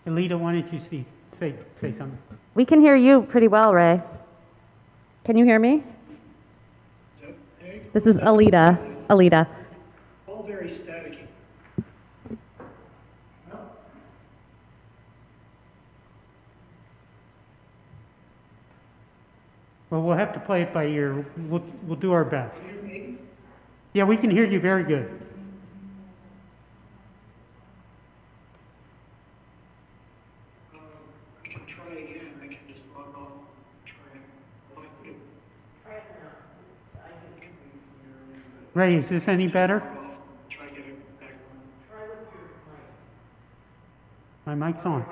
Alita, why don't you say something? We can hear you pretty well, Ray. Can you hear me? This is Alita. Alita. All very staticky. Well, we'll have to play it by ear. We'll do our best. Yeah, we can hear you very good. I can try again. I can just log off. Try it. Ray, is this any better? Try getting back My on. mic's on.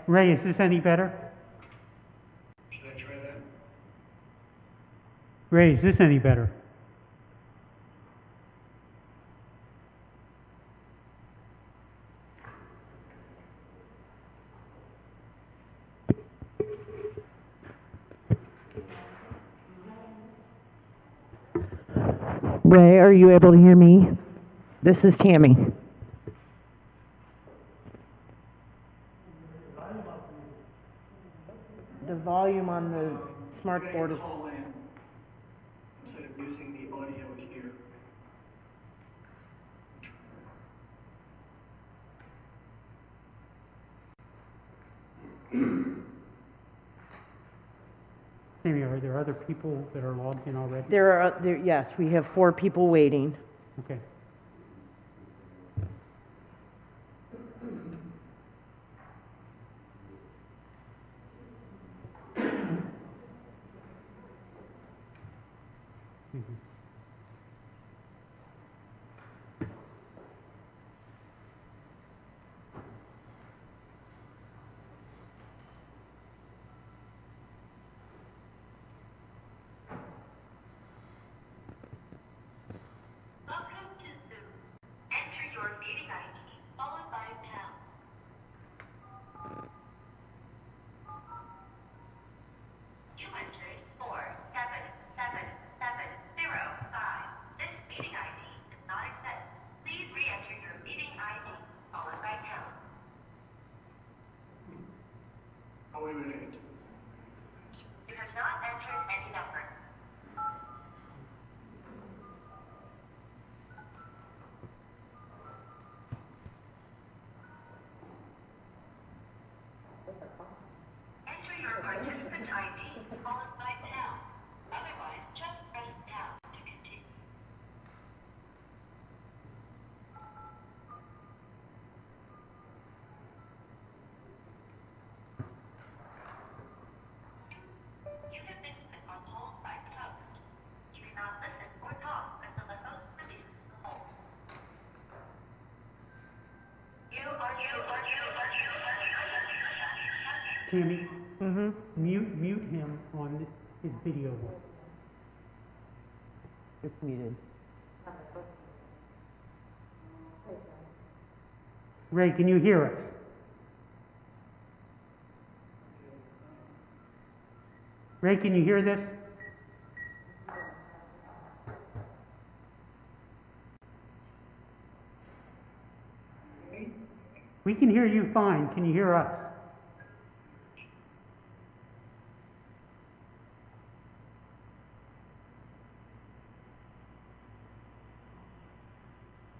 Ray, is this any better? Should I try that? Ray, is this any better? Ray, are you able to hear me? This is Tammy. The volume on the smart board is... Call in instead of using the audio here. Amy, are there other people that are logged in already? Yes, we have 4 people waiting. Okay. Oh, wait a minute. You have not entered any number. Enter your participant ID followed by pound. Otherwise, just press pound to continue. You have been put on hold by the host. You cannot listen or talk until the host releases the hold. Tammy, mute him on his video. It's muted. Ray, can you hear us? Ray, can you hear this? We can hear you fine. Can you hear us?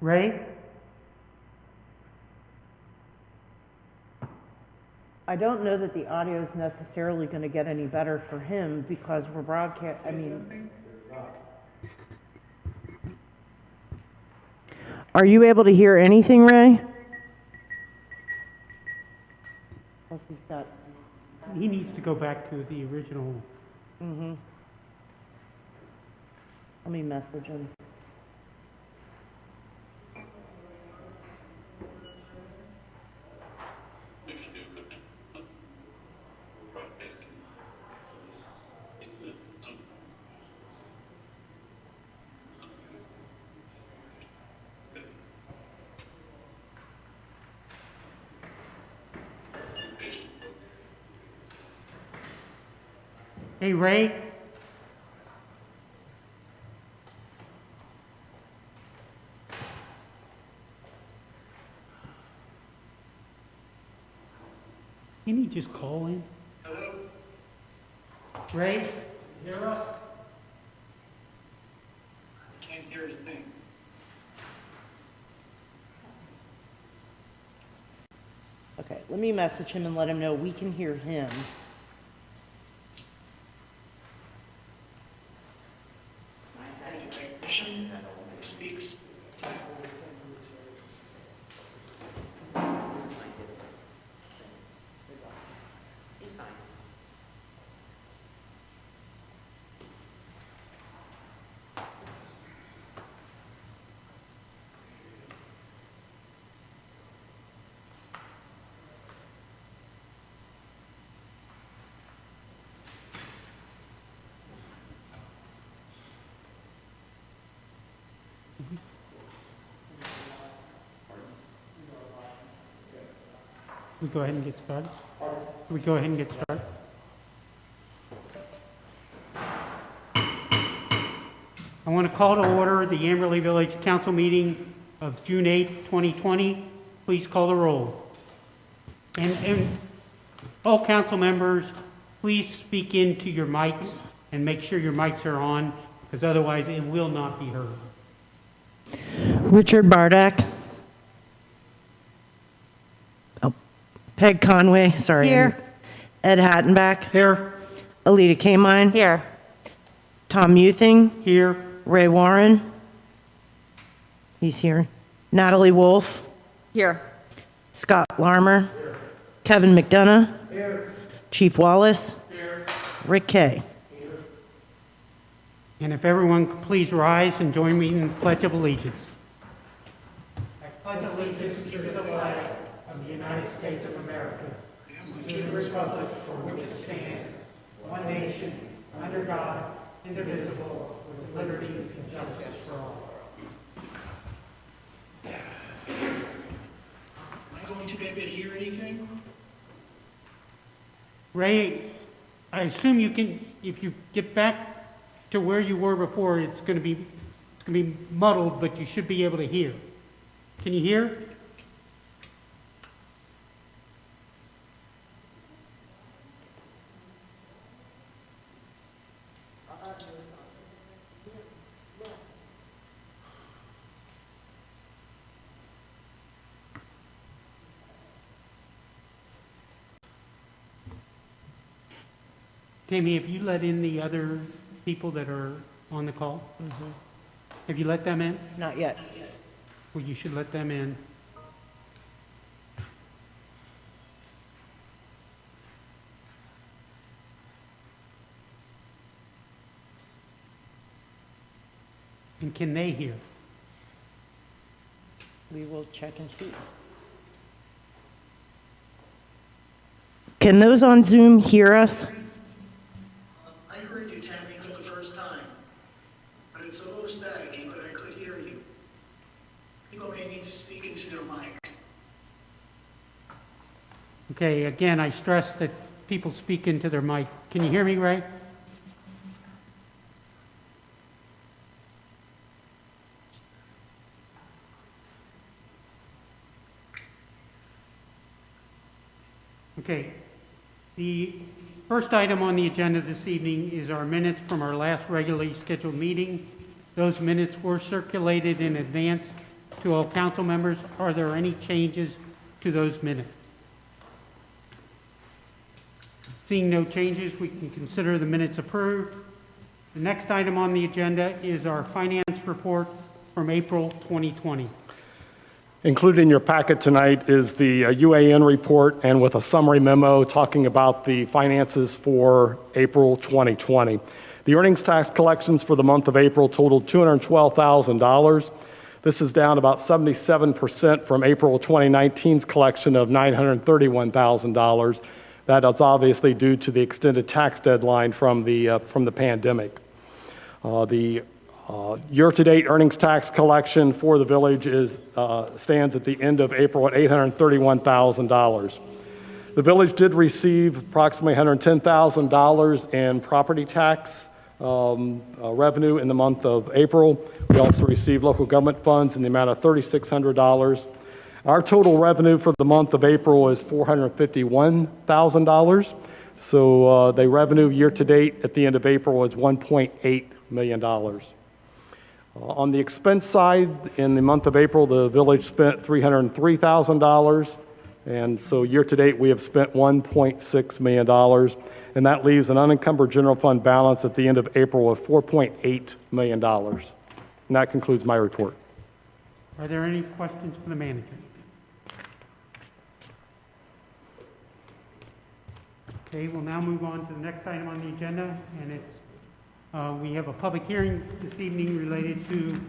Ray? I don't know that the audio is necessarily going to get any better for him because we're Are you able to hear anything, Ray? Plus he's got... He needs to go back to the original. Let me message him. Hey, Ray? Can you just call in? Hello? Ray, you hear us? Can't hear a thing. Okay, let me message him and let him know we can hear him. Technician speaks. We go ahead and get started? We go ahead and get started? I want to call to order the Amberley Village Council meeting of June 8, 2020. Please call the roll. And all council members, please speak into your mics and make sure your mics are on, because otherwise it will not be heard. Richard Bardak. Oh, Peg Conway, sorry. Here. Ed Hattenbach. Here, Alita Kamine. Here. Tom Muething. here, Ray Warren. He's here. Natalie Wolf. Here. Scot Lahrmer. Kevin McDonough. Chief Wallace. Rick Kay. and if everyone could please rise and join me in the Pledge of Allegiance. I pledge allegiance to the flag of the United States of America, to the republic for which it stands, one nation, under God, indivisible, with liberty and justice for all. Am I going to be able to hear anything? Ray, I assume you can, if you get back to where you were before, it's going to be muddled, but you should be able to hear. Can you hear? Tammy, have you let in the other people that are on the call? Have you let them in? Not yet. Well, you should let them in. And can they hear? We will check and see. Can those on Zoom hear us? I heard you, Tammy, for the first time. But it's a little staticky, but I could hear you. People may need to speak into their mic. Okay, again, I stress that people speak into their mic. Can you hear me, Ray? Okay, the first item on the agenda this evening is our minutes from our last regularly scheduled meeting. Those minutes were circulated in advance to all council members. Are there any changes to those minutes? Seeing no changes, we can consider the minutes approved. The next item on the agenda is our finance report from April 2020. Included in your packet tonight is the UAN report and with a summary memo talking about the finances for April 2020. The earnings tax collections for the month of April totaled $212,000. This is down about 77% from April 2019's collection of $931,000. That is obviously due to the extended tax deadline from the pandemic. The year-to-date earnings tax collection for the village stands at the end of April at $831,000. The village did receive approximately $110,000 in property tax revenue in the month of April. We also received local government funds in the amount of $3,600. Our total revenue for the month of April is $451,000. So the revenue year-to-date at the end of April is $1.8 million. On the expense side, in the month of April, the village spent $303,000. And so year-to-date, we have spent $1.6 million. And that leaves an unencumbered general fund balance at the end of April of $4.8 million. And that concludes my report. Are there any questions for the manager? Okay, we'll now move on to the next item on the agenda, and it's we have a public hearing this evening related to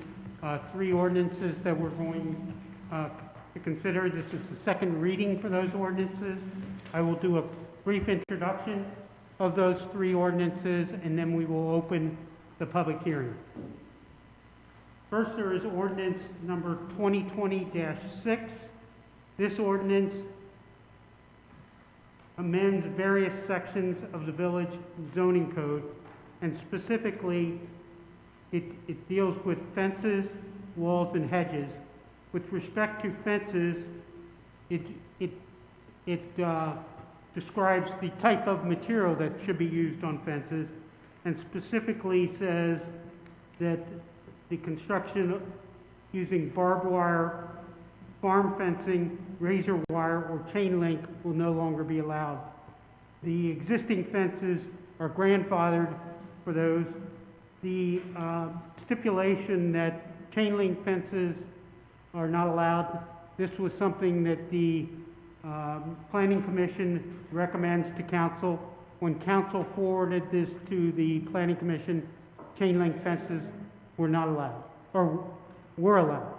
3 ordinances that we're going to consider. This is the second reading for those ordinances. I will do a brief introduction of those 3 ordinances, and then we will open the public hearing. First, there is ordinance number 2020-6. This ordinance amends various sections of the village zoning code, and specifically, it deals with fences, walls, and hedges. With respect to fences, it describes the type of material that should be used on fences, and specifically says that the construction using barbed wire, farm fencing, razor wire, or chain link will no longer be allowed. The existing fences are grandfathered for those. The stipulation that chain link fences are not allowed, this was something that the Planning Commission recommends to Council. When Council forwarded this to the Planning Commission, chain link fences were not allowed, or were allowed.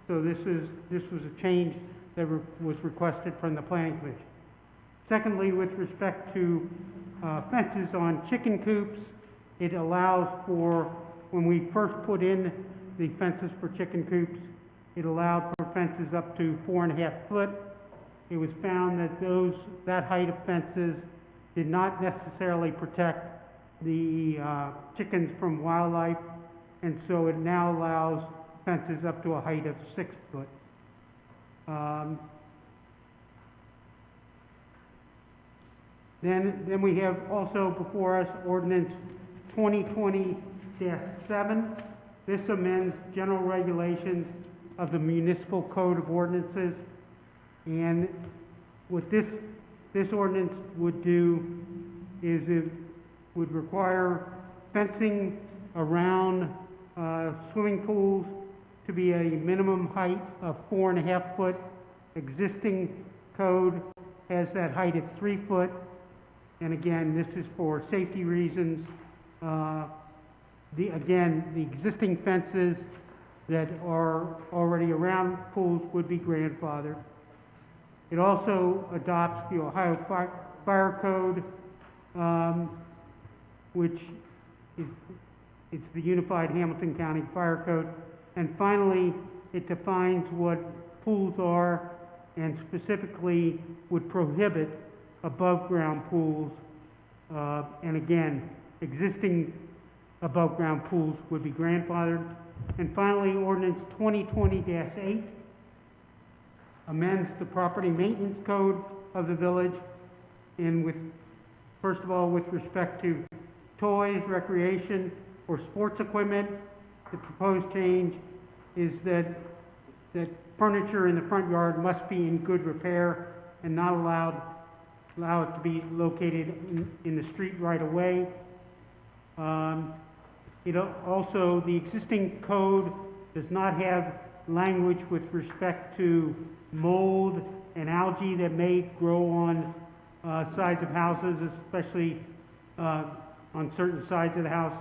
So this was a change that was requested from the Planning Commission. Secondly, with respect to fences on chicken coops, it allows for, when we first put in the fences for chicken coops, it allowed for fences up to 4.5 foot. It was found that that height of fences did not necessarily protect the chickens from wildlife, and so it now allows fences up to a height of 6 foot. Then we have also before us ordinance 2020-7. This amends general regulations of the Municipal Code of Ordinances. And what this ordinance would do is it would require fencing around swimming pools to be a minimum height of 4.5 foot. Existing code has that height at 3 foot. And again, this is for safety reasons. The existing fences that are already around pools would be grandfathered. It also adopts the Ohio Fire Code, which it's the Unified Hamilton County Fire Code. And finally, it defines what pools are and specifically would prohibit above ground pools. And again, existing above ground pools would be grandfathered. And finally, ordinance 2020-8 amends the property maintenance code of the village, and first of all, with respect to toys, recreation, or sports equipment, the proposed change is that furniture in the front yard must be in good repair and not allow it to be located in the street right away. Also, the existing code does not have language with respect to mold and algae that may grow on sides of houses, especially on certain sides of the house.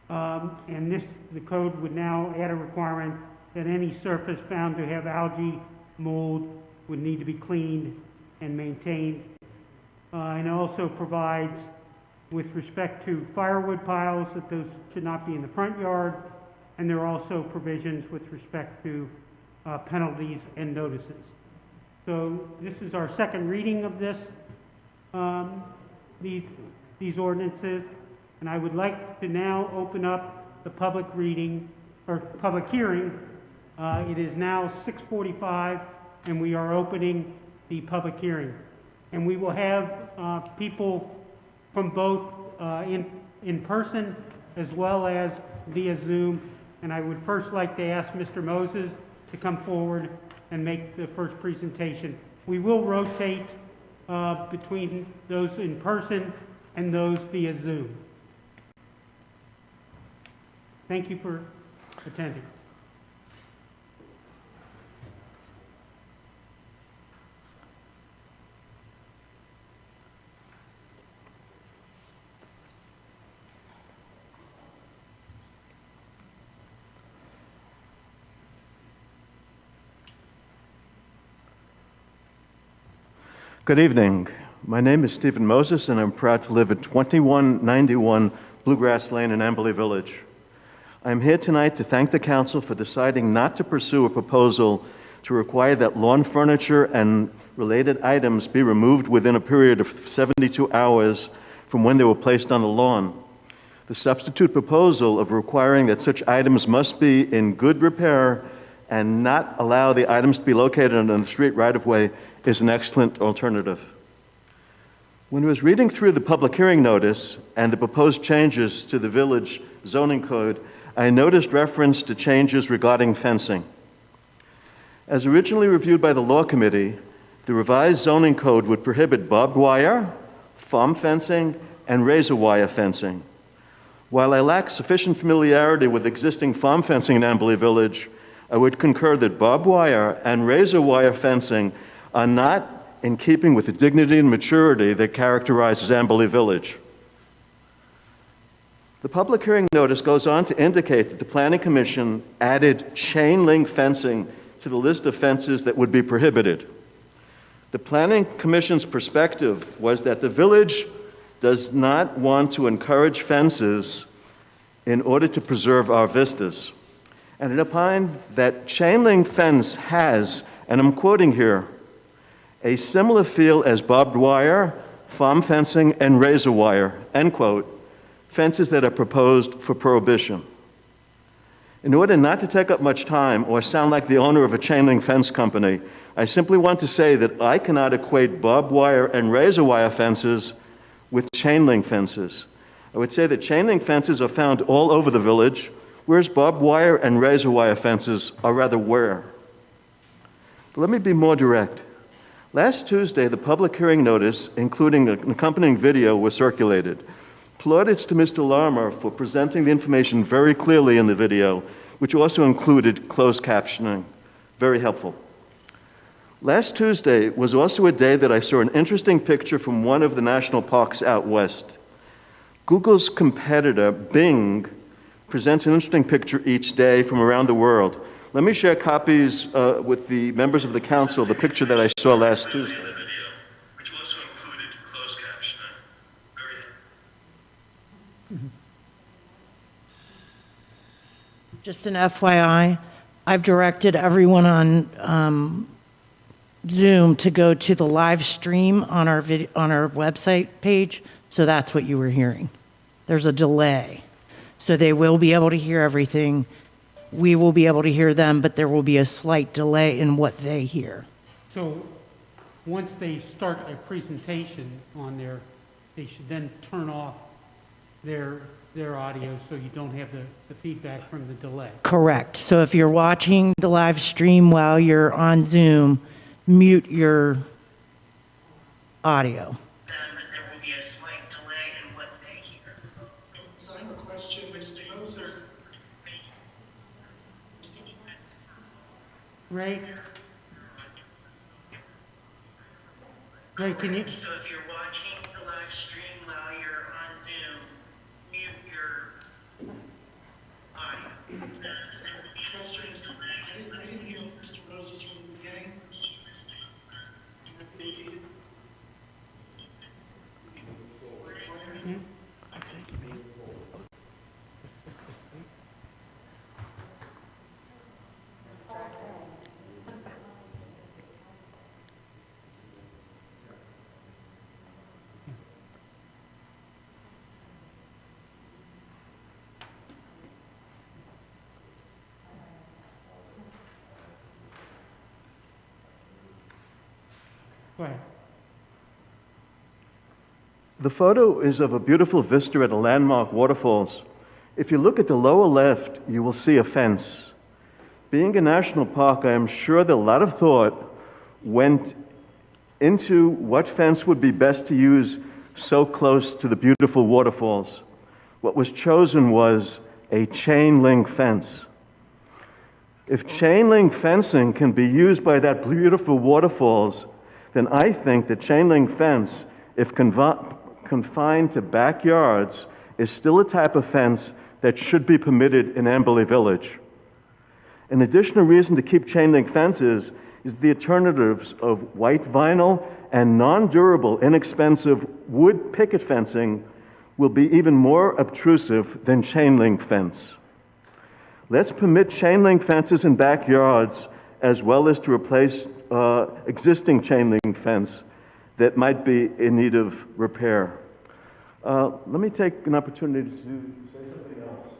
And the code would now add a requirement that any surface found to have algae, mold, would need to be cleaned and maintained. And it also provides, with respect to firewood piles, that those should not be in the front yard. And there are also provisions with respect to penalties and notices. So this is our second reading of these ordinances, and I would like to now open up the public hearing. It is now 6:45, and we are opening the public hearing. And we will have people from both in person as well as via Zoom. And I would first like to ask Mr. Moses to come forward and make the first presentation. We will rotate between those in person and those via Zoom. Thank you for attending. Good evening. My name is Stephen Moses, and I'm proud to live at 2191 Bluegrass Lane in Amberley Village. I'm here tonight to thank the council for deciding not to pursue a proposal to require that lawn furniture and related items be removed within a period of 72 hours from when they were placed on the lawn. The substitute proposal of requiring that such items must be in good repair and not allow the items to be located on the street right-of-way is an excellent alternative. When I was reading through the public hearing notice and the proposed changes to the village zoning code, I noticed reference to changes regarding fencing. As originally reviewed by the Law Committee, the revised zoning code would prohibit barbed wire, farm fencing, and razor wire fencing. While I lack sufficient familiarity with existing farm fencing in Amberley Village, I would concur that barbed wire and razor wire fencing are not in keeping with the dignity and maturity that characterizes Amberley Village. The public hearing notice goes on to indicate that the Planning Commission added chain link fencing to the list of fences that would be prohibited. The Planning Commission's perspective was that the village does not want to encourage fences in order to preserve our vistas. And it opined that chain link fence has, and I'm quoting here, a similar feel as barbed wire, farm fencing, and razor wire, end quote, fences that are proposed for prohibition. In order not to take up much time or sound like the owner of a chain link fence company, I simply want to say that I cannot equate barbed wire and razor wire fences with chain link fences. I would say that chain link fences are found all over the village, whereas barbed wire and razor wire fences are rather rare. But let me be more direct. Last Tuesday, the public hearing notice, including an accompanying video, was circulated. Plaudits to Mr. Lahrmer for presenting the information very clearly in the video, which also included closed captioning. Very helpful. Last Tuesday was also a day that I saw an interesting picture from one of the national parks out west. Google's competitor, Bing, presents an interesting picture each day from around the world. Let me share copies with the members of the council, the picture that I saw last Tuesday. Which also included closed captioning. Just an FYI, I've directed everyone on Zoom to go to the live stream on our website page, so that's what you were hearing. There's a delay, so they will be able to hear everything. We will be able to hear them, but there will be a slight delay in what they hear. So once they start a presentation on there, they should then turn off their audio so you don't have the feedback from the delay. Correct. So if you're watching the live stream while you're on Zoom, mute your audio. But there will be a slight delay in what they hear. So I have a question, Mr. Moses. Ray, can you? So if you're watching the live stream while you're on Zoom, mute your audio. I didn't hear Mr. Moses from the beginning. Go ahead. The photo is of a beautiful vista at a landmark waterfalls. If you look at the lower left, you will see a fence. Being a national park, I am sure that a lot of thought went into what fence would be best to use so close to the beautiful waterfalls. What was chosen was a chain link fence. If chain link fencing can be used by that beautiful waterfalls, then I think that chain link fence, if confined to backyards, is still a type of fence that should be permitted in Amberley Village. An additional reason to keep chain link fences is the alternatives of white vinyl and non-durable, inexpensive wood picket fencing will be even more obtrusive than chain link fence. Let's permit chain link fences in backyards as well as to replace existing chain link fence that might be in need of repair. Let me take an opportunity to say something else.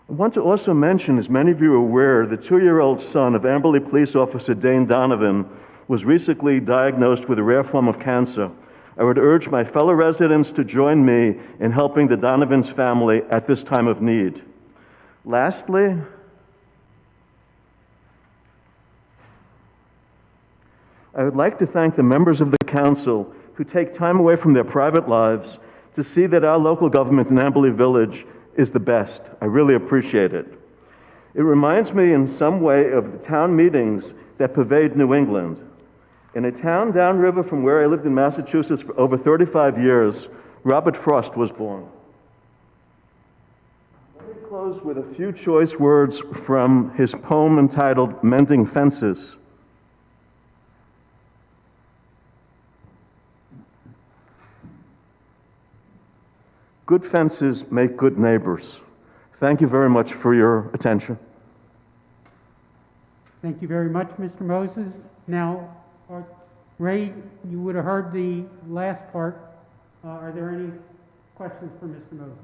I want to also mention, as many of you are aware, the 2-year-old son of Amberley Police Officer Dane Donovan was recently diagnosed with a rare form of cancer. I would urge my fellow residents to join me in helping the Donovan's family at this time of need. Lastly, I would like to thank the members of the council who take time away from their private lives to see that our local government in Amberley Village is the best. I really appreciate it. It reminds me in some way of the town meetings that pervade New England. In a town downriver from where I lived in Massachusetts for over 35 years, Robert Frost was born. Let me close with a few choice words from his poem entitled Mending Fences. Good fences make good neighbors. Thank you very much for your attention. Thank you very much, Mr. Moses. Now, Ray, you would have heard the last part. Are there any questions for Mr. Moses?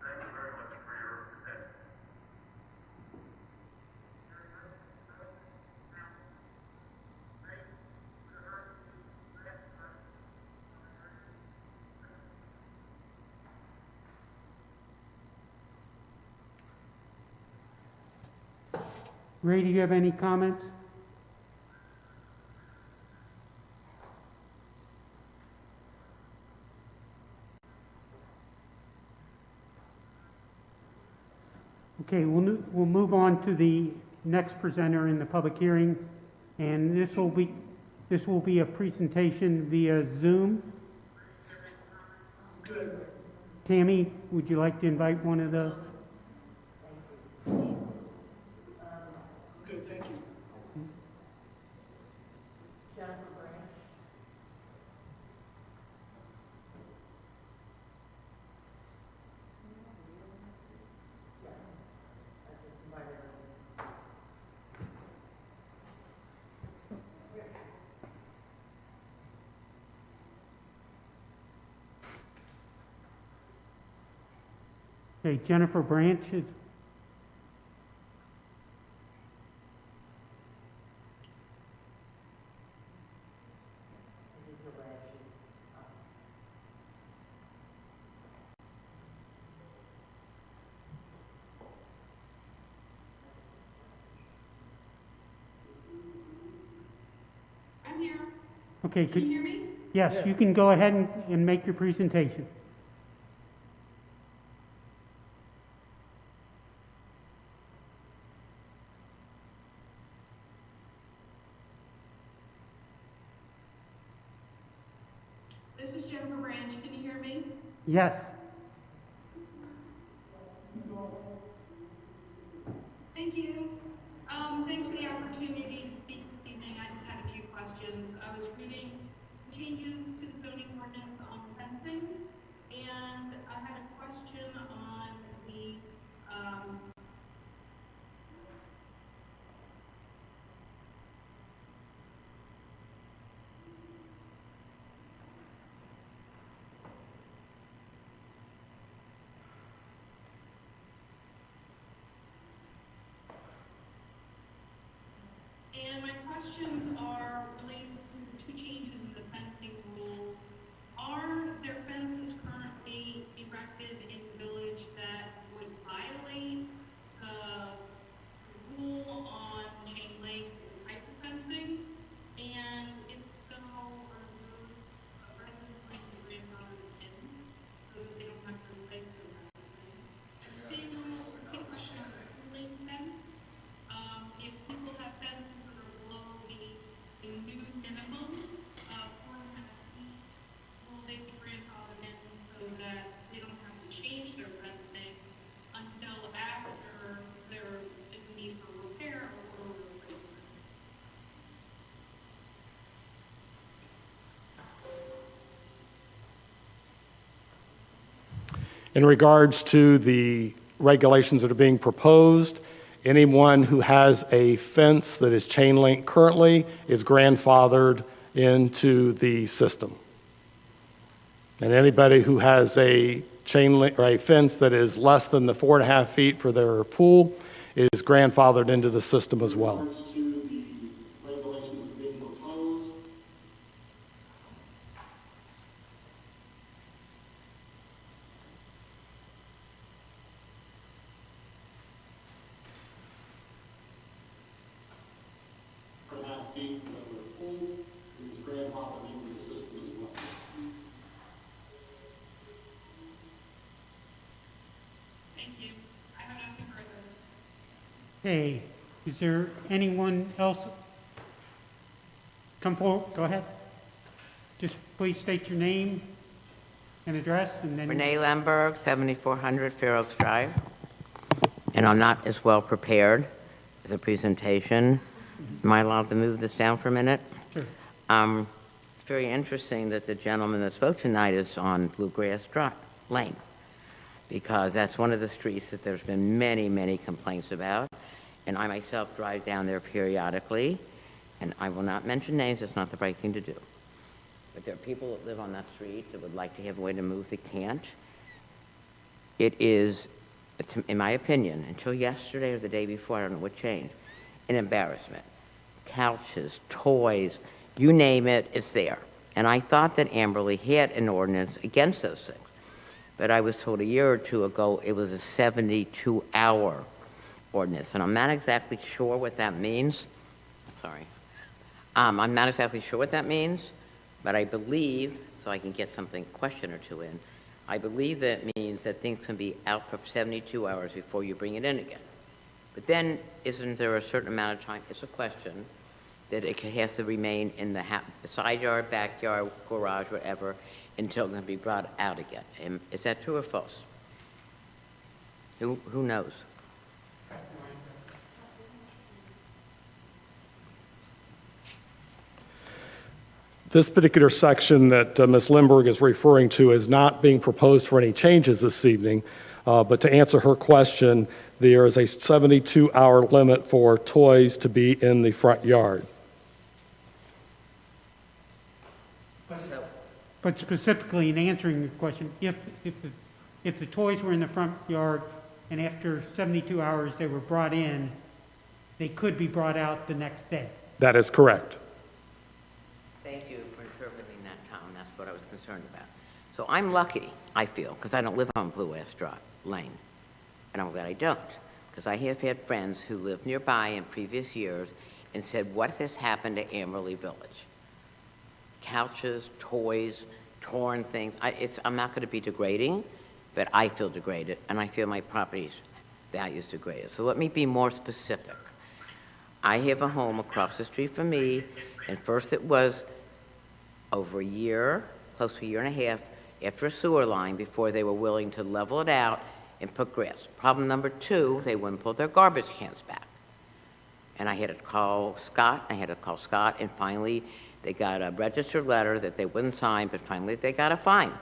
Thank you very much for your attention. Ray, do you have any comments? Okay, we'll move on to the next presenter in the public hearing, and this will be a presentation via Zoom. Good. Tammy, would you like to invite one of the? Good, thank you. Okay, Jennifer Branch is. I'm here. Okay, Can you hear me? yes, you can go ahead and make your presentation. This is Jennifer Branch. Can you hear me? Yes. Thank you. Thanks for the opportunity to speak this evening. I just had a few questions. I was reading changes to the zoning ordinance on fencing, and I had a question on the, In regards to the regulations that are being proposed, anyone who has a fence that is chain link currently is grandfathered into the system. And anybody who has a chain link or a fence that is less than the 4.5 feet for their pool is grandfathered into the system as well. Thank you. I have nothing further. Okay, is there anyone else? Come forward, go ahead. Just please state your name and address, and then... Renee Lemberg, 7400 Fair Oaks Drive. And I'm not as well prepared as a presentation. Am I allowed to move this down for a minute? Sure. It's very interesting that the gentleman that spoke tonight is on Bluegrass Lane, because that's one of the streets that there's been many, many complaints about. And I myself drive down there periodically, and I will not mention names, it's not the right thing to do. But there are people that live on that street that would like to have a way to move that can't. It is, in my opinion, until yesterday or the day before, I don't know what changed, an embarrassment. Couches, toys, you name it, it's there. And I thought that Amberley had an ordinance against those things. But I was told a year or two ago it was a 72-hour ordinance, and I'm not exactly sure what that means. Sorry. I'm not exactly sure what that means, but I believe, so I can get question or two in, I believe that means that things can be out for 72 hours before you bring it in again. But then, isn't there a certain amount of time, it's a question, that it has to remain in the side yard, backyard, garage, whatever, until it can be brought out again? And is that true or false? Who knows? This particular section that Ms. Limburg is referring to is not being proposed for any changes this evening, but to answer her question, there is a 72-hour limit for toys to be in the front yard. But specifically in answering your question, if the toys were in the front yard and after 72 hours they were brought in, they could be brought out the next day. That is correct. Thank you for interpreting that, Tom. That's what I was concerned about. So I'm lucky, I feel, because I don't live on Blue Ass Drive Lane. And I'm glad I don't, because I have had friends who lived nearby in previous years and said, what has happened to Amberley Village? Couches, toys, torn things. I'm not going to be degrading, but I feel degraded, and I feel my property's value is degraded. So let me be more specific. I have a home across the street from me, and first it was over a year, close to a year and a half, after a sewer line before they were willing to level it out and put grass. Problem number two, they wouldn't pull their garbage cans back. And I had to call Scot, and finally they got a registered letter that they wouldn't sign, but finally they got a fine.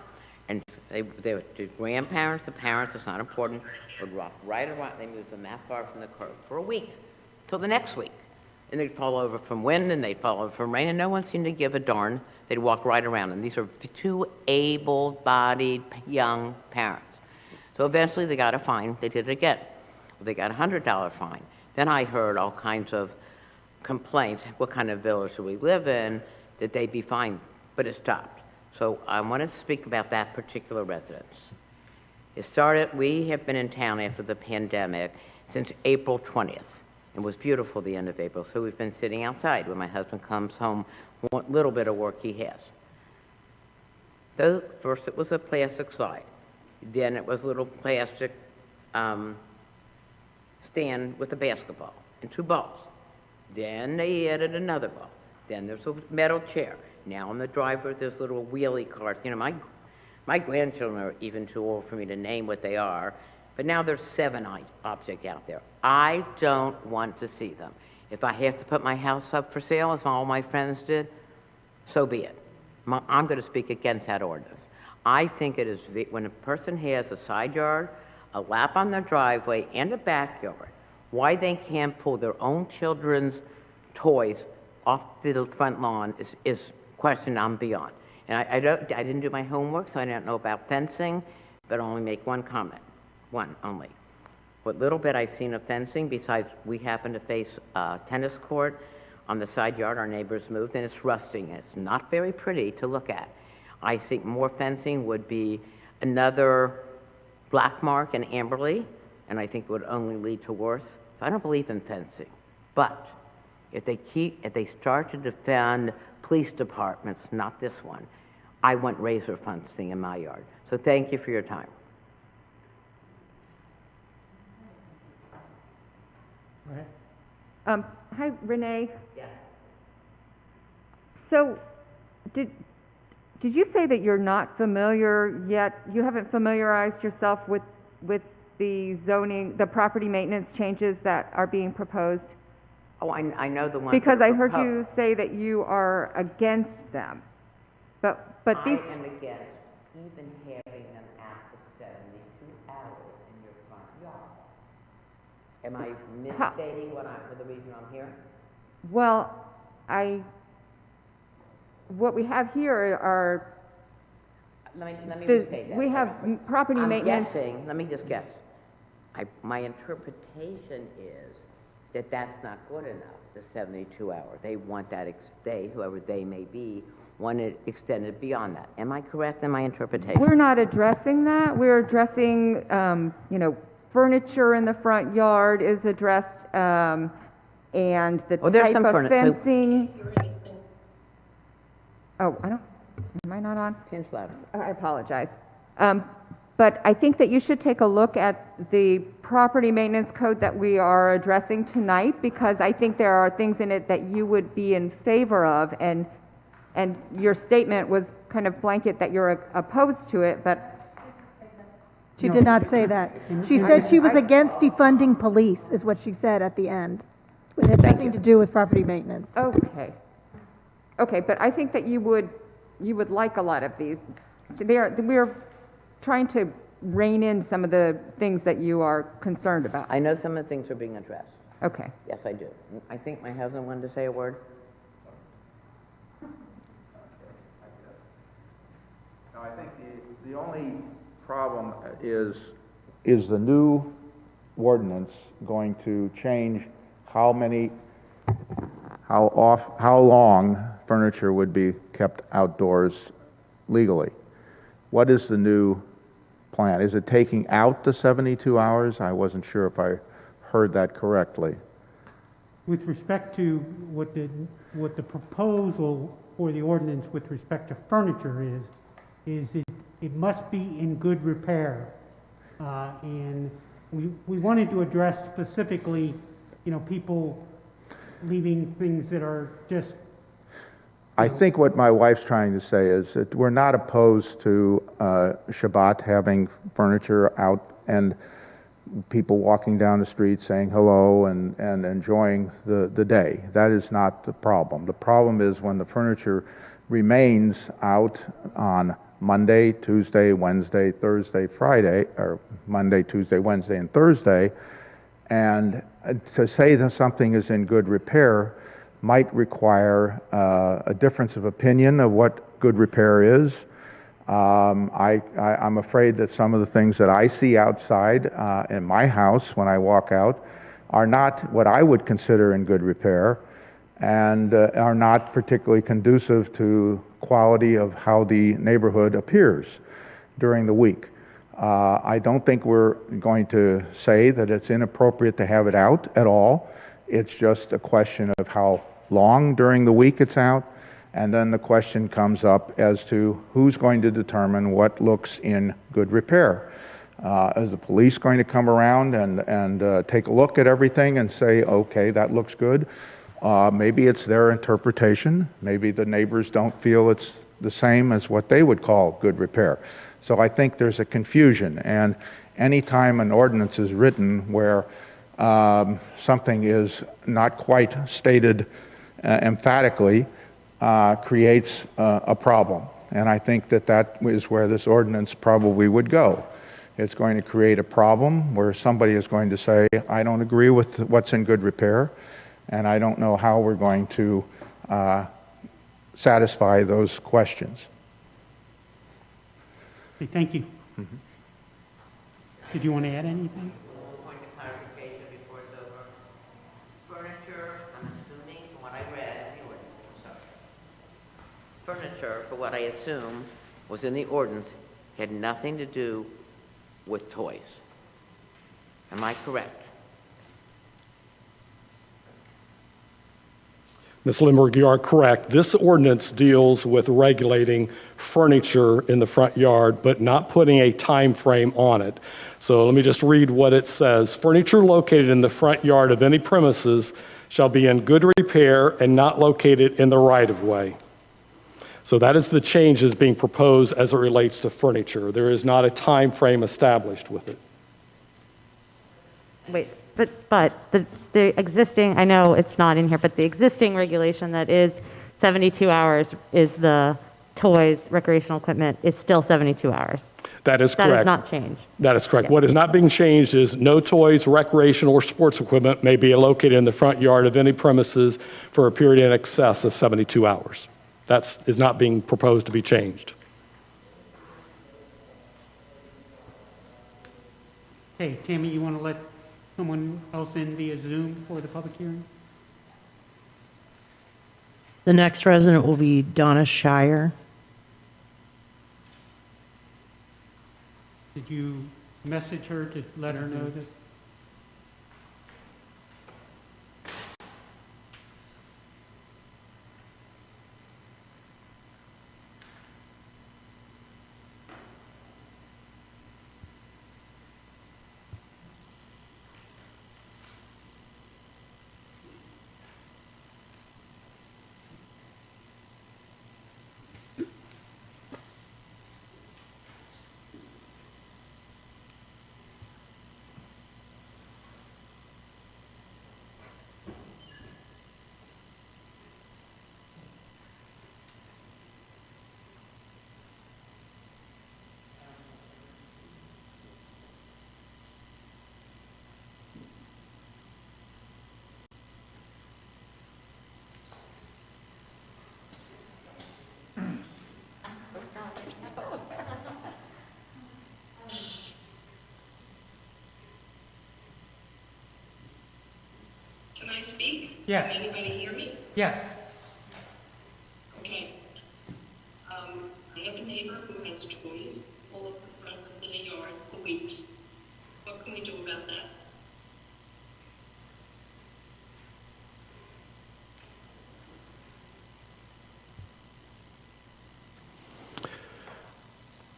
And the grandparents, the parents, it's not important, would walk right around, they moved them that far from the curb for a week, till the next week. And they'd fall over from wind, and they'd fall over from rain, and no one seemed to give a darn. They'd walk right around, and these are two able-bodied young parents. So eventually they got a fine, they did it again. They got a $100 fine. Then I heard all kinds of complaints, what kind of village do we live in, that they'd be fined, but it stopped. So I wanted to speak about that particular residence. It started, we have been in town after the pandemic since April 20th. It was beautiful the end of April, so we've been sitting outside when my husband comes home, what little bit of work he has. First it was a plastic slide. Then it was a little plastic stand with a basketball and two balls. Then they added another ball. Then there's a metal chair. Now on the driveway there's little wheelie carts. You know, my grandchildren are even too old for me to name what they are, but now there's 7 objects out there. I don't want to see them. If I have to put my house up for sale, as all my friends did, so be it. I'm going to speak against that ordinance. I think it is, when a person has a side yard, a lap on their driveway, and a backyard, why they can't pull their own children's toys off the front lawn is question I'm beyond. And I didn't do my homework, so I don't know about fencing, but I'll only make one comment, one only. What little bit I've seen of fencing, besides we happen to face a tennis court on the side yard, our neighbors moved, and it's rusting, and it's not very pretty to look at. I think more fencing would be another black mark in Amberley, and I think it would only lead to worse. So I don't believe in fencing, but if they start to defend police departments, not this one, I want razor fencing in my yard. So thank you for your time. Right? Hi, Renee. Yeah. So, did you say that you're not familiar yet? You haven't familiarized yourself with the zoning, the property maintenance changes that are being proposed? Oh, I know the one. Because I heard you say that you are against them. But these. I am against even having them after 72 hours in your front yard. Am I misstating for the reason I'm here? Well, what we have here are, Let me restate that. we have property I'm maintenance. guessing, let me just guess. My interpretation is that that's not good enough, the 72 hour. They want that, whoever they may be, want it extended beyond that. Am I correct in my interpretation? We're not addressing that. We're addressing, furniture in the front yard is addressed, and the there's type some of furniture. fencing. Oh, am I not on? Pinch louder. I apologize. But I think that you should take a look at the property maintenance code that we are addressing tonight, because I think there are things in it that you would be in favor of, and your statement was kind of blanket that you're opposed to it, but She did not say that. She said she was against defunding police, is what she said at the end. It had nothing to do with property maintenance. okay. Okay, but I think that you would like a lot of these. We're trying to rein in some of the things that you are concerned about. I know some of the things are being addressed. Okay. Yes, I do. I think my husband wanted to say a word. No, I think the only problem is the new ordinance going to change how long furniture would be kept outdoors legally? What is the new plan? Is it taking out the 72 hours? I wasn't sure if I heard that correctly. With respect to what the proposal for the ordinance with respect to furniture is it must be in good repair. And we wanted to address specifically, people leaving things that are just. I think what my wife's trying to say is that we're not opposed to Shabbat having furniture out and people walking down the street saying hello and enjoying the day. That is not the problem. The problem is when the furniture remains out on Monday, Tuesday, Wednesday, Thursday, Friday, or Monday, Tuesday, Wednesday, and Thursday, and to say that something is in good repair might require a difference of opinion of what good repair is. I'm afraid that some of the things that I see outside in my house when I walk out are not what I would consider in good repair, and are not particularly conducive to quality of how the neighborhood appears during the week. I don't think we're going to say that it's inappropriate to have it out at all. It's just a question of how long during the week it's out, and then the question comes up as to who's going to determine what looks in good repair. Is the police going to come around and take a look at everything and say, okay, that looks good? Maybe it's their interpretation. Maybe the neighbors don't feel it's the same as what they would call good repair. So I think there's a confusion, and anytime an ordinance is written where something is not quite stated emphatically creates a problem. and I think that that is where this ordinance probably would go. It's going to create a problem where somebody is going to say, I don't agree with what's in good repair, and I don't know how we're going to satisfy those questions. Okay, thank you. Did you want to add anything? Point of clarification before it's over. Furniture, I'm assuming from what I read in the ordinance, furniture, for what I assume was in the ordinance, had nothing to do with toys. Am I correct? Ms. Limburg, you are correct. This ordinance deals with regulating furniture in the front yard, but not putting a time frame on it. So let me just read what it says. Furniture located in the front yard of any premises shall be in good repair and not located in the right-of-way. So that is the changes being proposed as it relates to furniture. There is not a time frame established with it. Wait, but the existing, I know it's not in here, but the existing regulation that is 72 hours is the toys, recreational equipment is still 72 hours. That is correct. That has not changed. That is correct. Yeah. What is not being changed is no toys, recreational, or sports equipment may be located in the front yard of any premises for a period in excess of 72 hours. That is not being proposed to be changed. Hey, Tammy, you want to let someone else in via Zoom for the public hearing? The next resident will be Donna Shire. Did you message her to let her know that? Can I speak? Yes. Can anybody hear me? Yes. Okay. I have a neighbor who has toys all over the front of the yard for weeks. What can we do about that?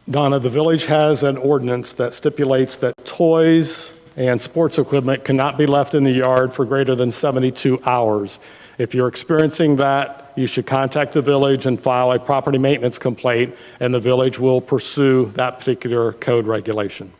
Donna, the village has an ordinance that stipulates that toys and sports equipment cannot be left in the yard for greater than 72 hours. If you're experiencing that, you should contact the village and file a property maintenance complaint, and the village will pursue that particular code regulation.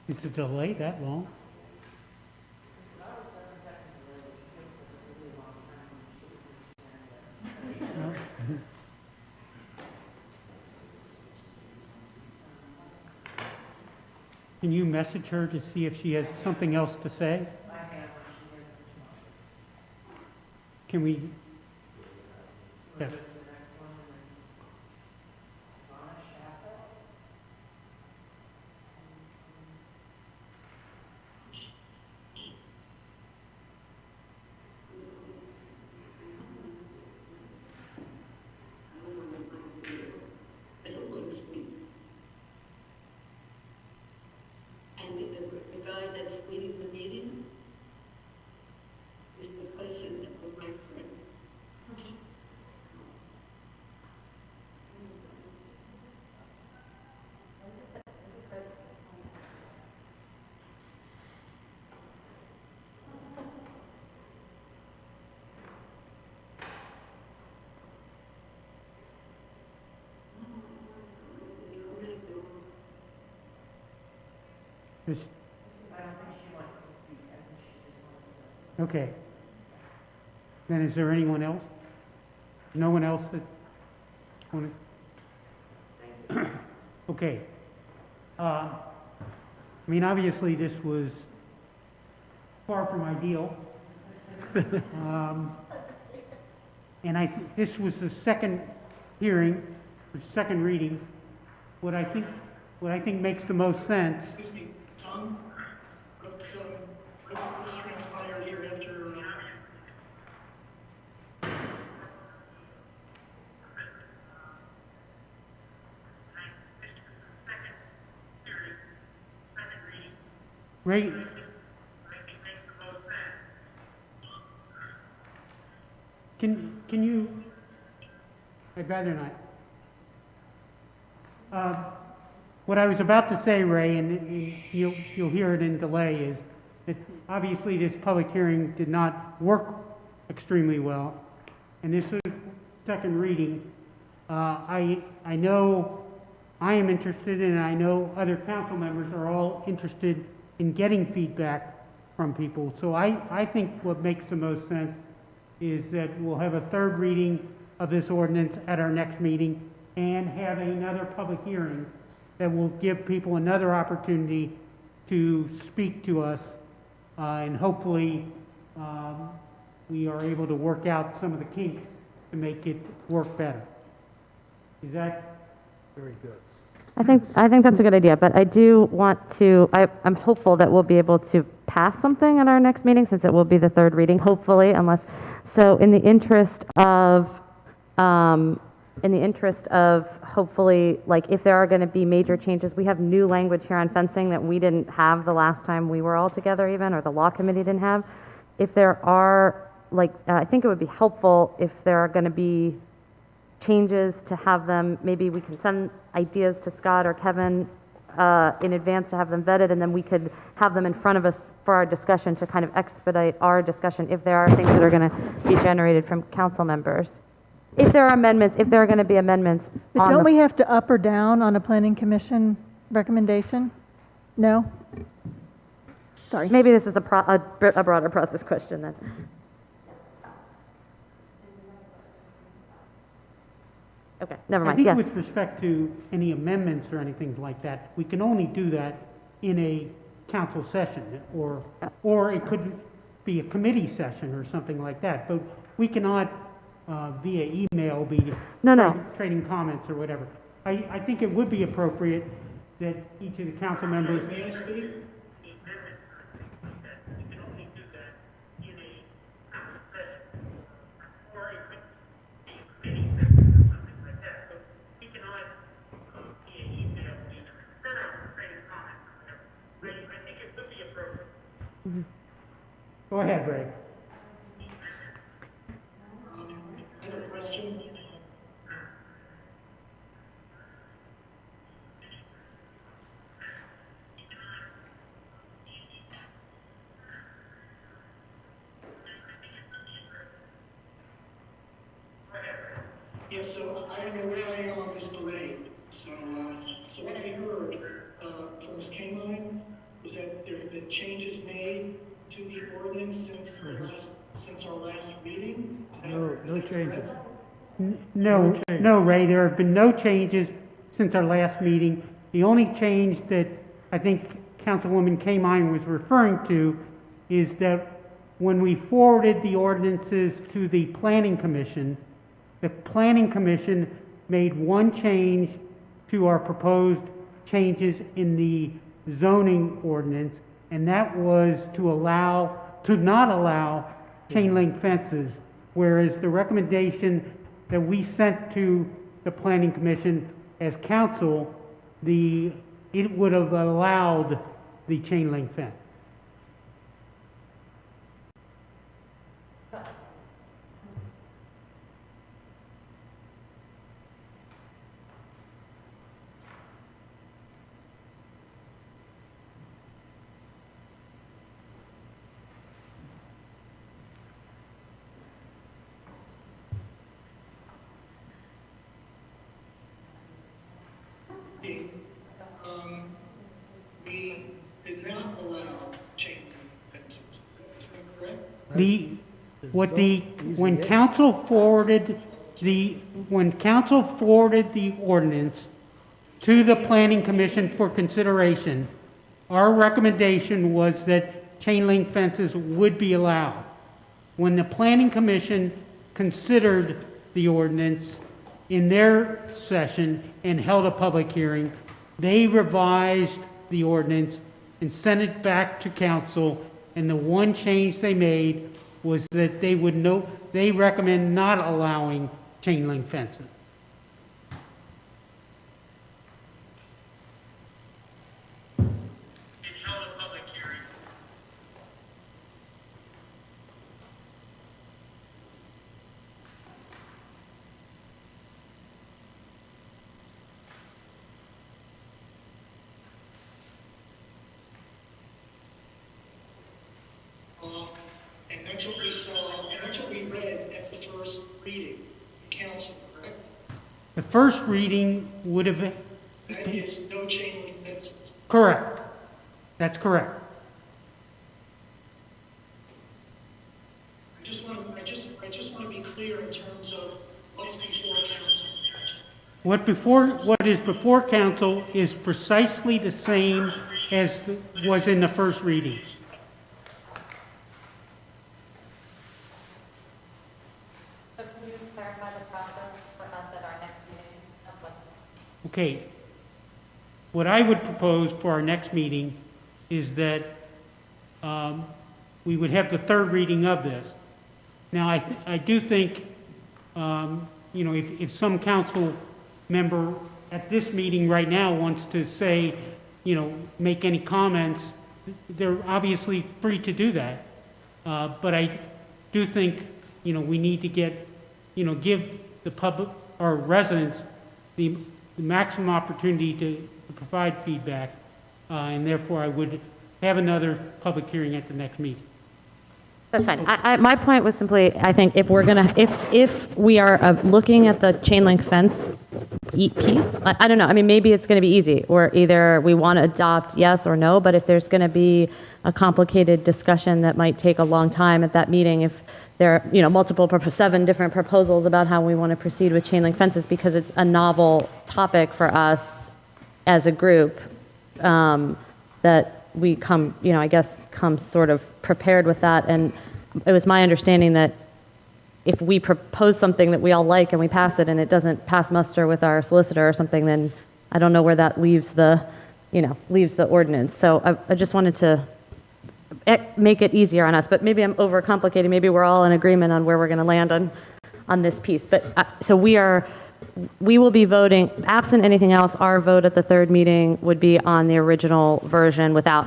Is the delay that long? No? Can you message her to see if she has something else to say? Can we? Yes. And the guy that's leading the meeting is the president of my friend. Is- Okay. Then is there anyone else? No one else that want to? Okay. I mean, obviously, this was far from ideal. And this was the second hearing, the second reading. What I think makes the most sense. Excuse me, Tom, what's transpired here after, Ray, can you? I'd rather not. What I was about to say, Ray, and you'll hear it in delay, is that obviously this public hearing did not work extremely well, and this is second reading. I know I am interested, and I know other council members are all interested in getting feedback from people. So I think what makes the most sense is that we'll have a third reading of this ordinance at our next meeting and have another public hearing that will give people another opportunity to speak to us, and hopefully we are able to work out some of the kinks to make it work better. Is that very good? I think that's a good idea, but I do want to, I'm hopeful that we'll be able to pass something at our next meeting, since it will be the third reading, hopefully, so in the interest of hopefully, like, if there are going to be major changes, we have new language here on fencing that we didn't have the last time we were all together even, or the law committee didn't have. If there are, I think it would be helpful if there are going to be changes to have them, maybe we can send ideas to Scott or Kevin in advance to have them vetted, and then we could have them in front of us for our discussion to kind of expedite our discussion if there are things that are going to be generated from council members. If there are amendments, if there are going to be amendments. But don't we have to up or down on a planning commission recommendation? No? Sorry. Maybe this is a broader process question then. Okay, never mind. I think Yeah. with respect to any amendments or anything like that, we can only do that in a council session, or it could be a committee session or something like that. But we cannot, via email, be trading comments or whatever. I think it would be appropriate that each of the council members. may I speak? Go ahead, Ray. I have a question. Yeah, so I don't know where I am on this delay. So what I heard from Ms. Kaline was that there have been changes made to the ordinance since our last meeting. No changes. No, Ray, there have been no changes since our last meeting. The only change that I think Councilwoman Kamine was referring to is that when we forwarded the ordinances to the Planning Commission, the Planning Commission made one change to our proposed changes in the zoning ordinance, and that was to not allow chain link fences, whereas the recommendation that we sent to the Planning Commission as council, it would have allowed the chain link fence. We did not allow chain link fences. Is that correct? When council forwarded the ordinance to the Planning Commission for consideration, our recommendation was that chain link fences would be allowed. When the Planning Commission considered the ordinance in their session and held a public hearing, they revised the ordinance and sent it back to council, and the one change they made was that they recommend not allowing chain link fences. And that's what we saw, and that's what we read at the first reading, council, correct? The first reading would have been, That is no chain link fences. correct. That's correct. I just want to be clear in terms of what's before council. What is before council is precisely the same as was in the first reading. So can you clarify the process for us at our next meeting? Okay. What I would propose for our next meeting is that we would have the third reading of this. Now, I do think, if some council member at this meeting right now wants to say, make any comments, they're obviously free to do that. But I do think, we need to give the public, our residents, the maximum opportunity to provide feedback, and therefore I would have another public hearing at the next meeting. That's fine. My point was simply, I think if we are looking at the chain link fence piece, I don't know, I mean, maybe it's going to be easy, or either we want to adopt yes or no, but if there's going to be a complicated discussion that might take a long time at that meeting, if there are, 7 different proposals about how we want to proceed with chain link fences, because it's a novel topic for us as a group, that we come sort of prepared with that. And it was my understanding that if we propose something that we all like and we pass it and it doesn't pass muster with our solicitor or something, then I don't know where that leaves the ordinance. So I just wanted to make it easier on us, but maybe I'm overcomplicating. Maybe we're all in agreement on where we're going to land on this piece. But so we will be voting, absent anything else, our vote at the third meeting would be on the original version without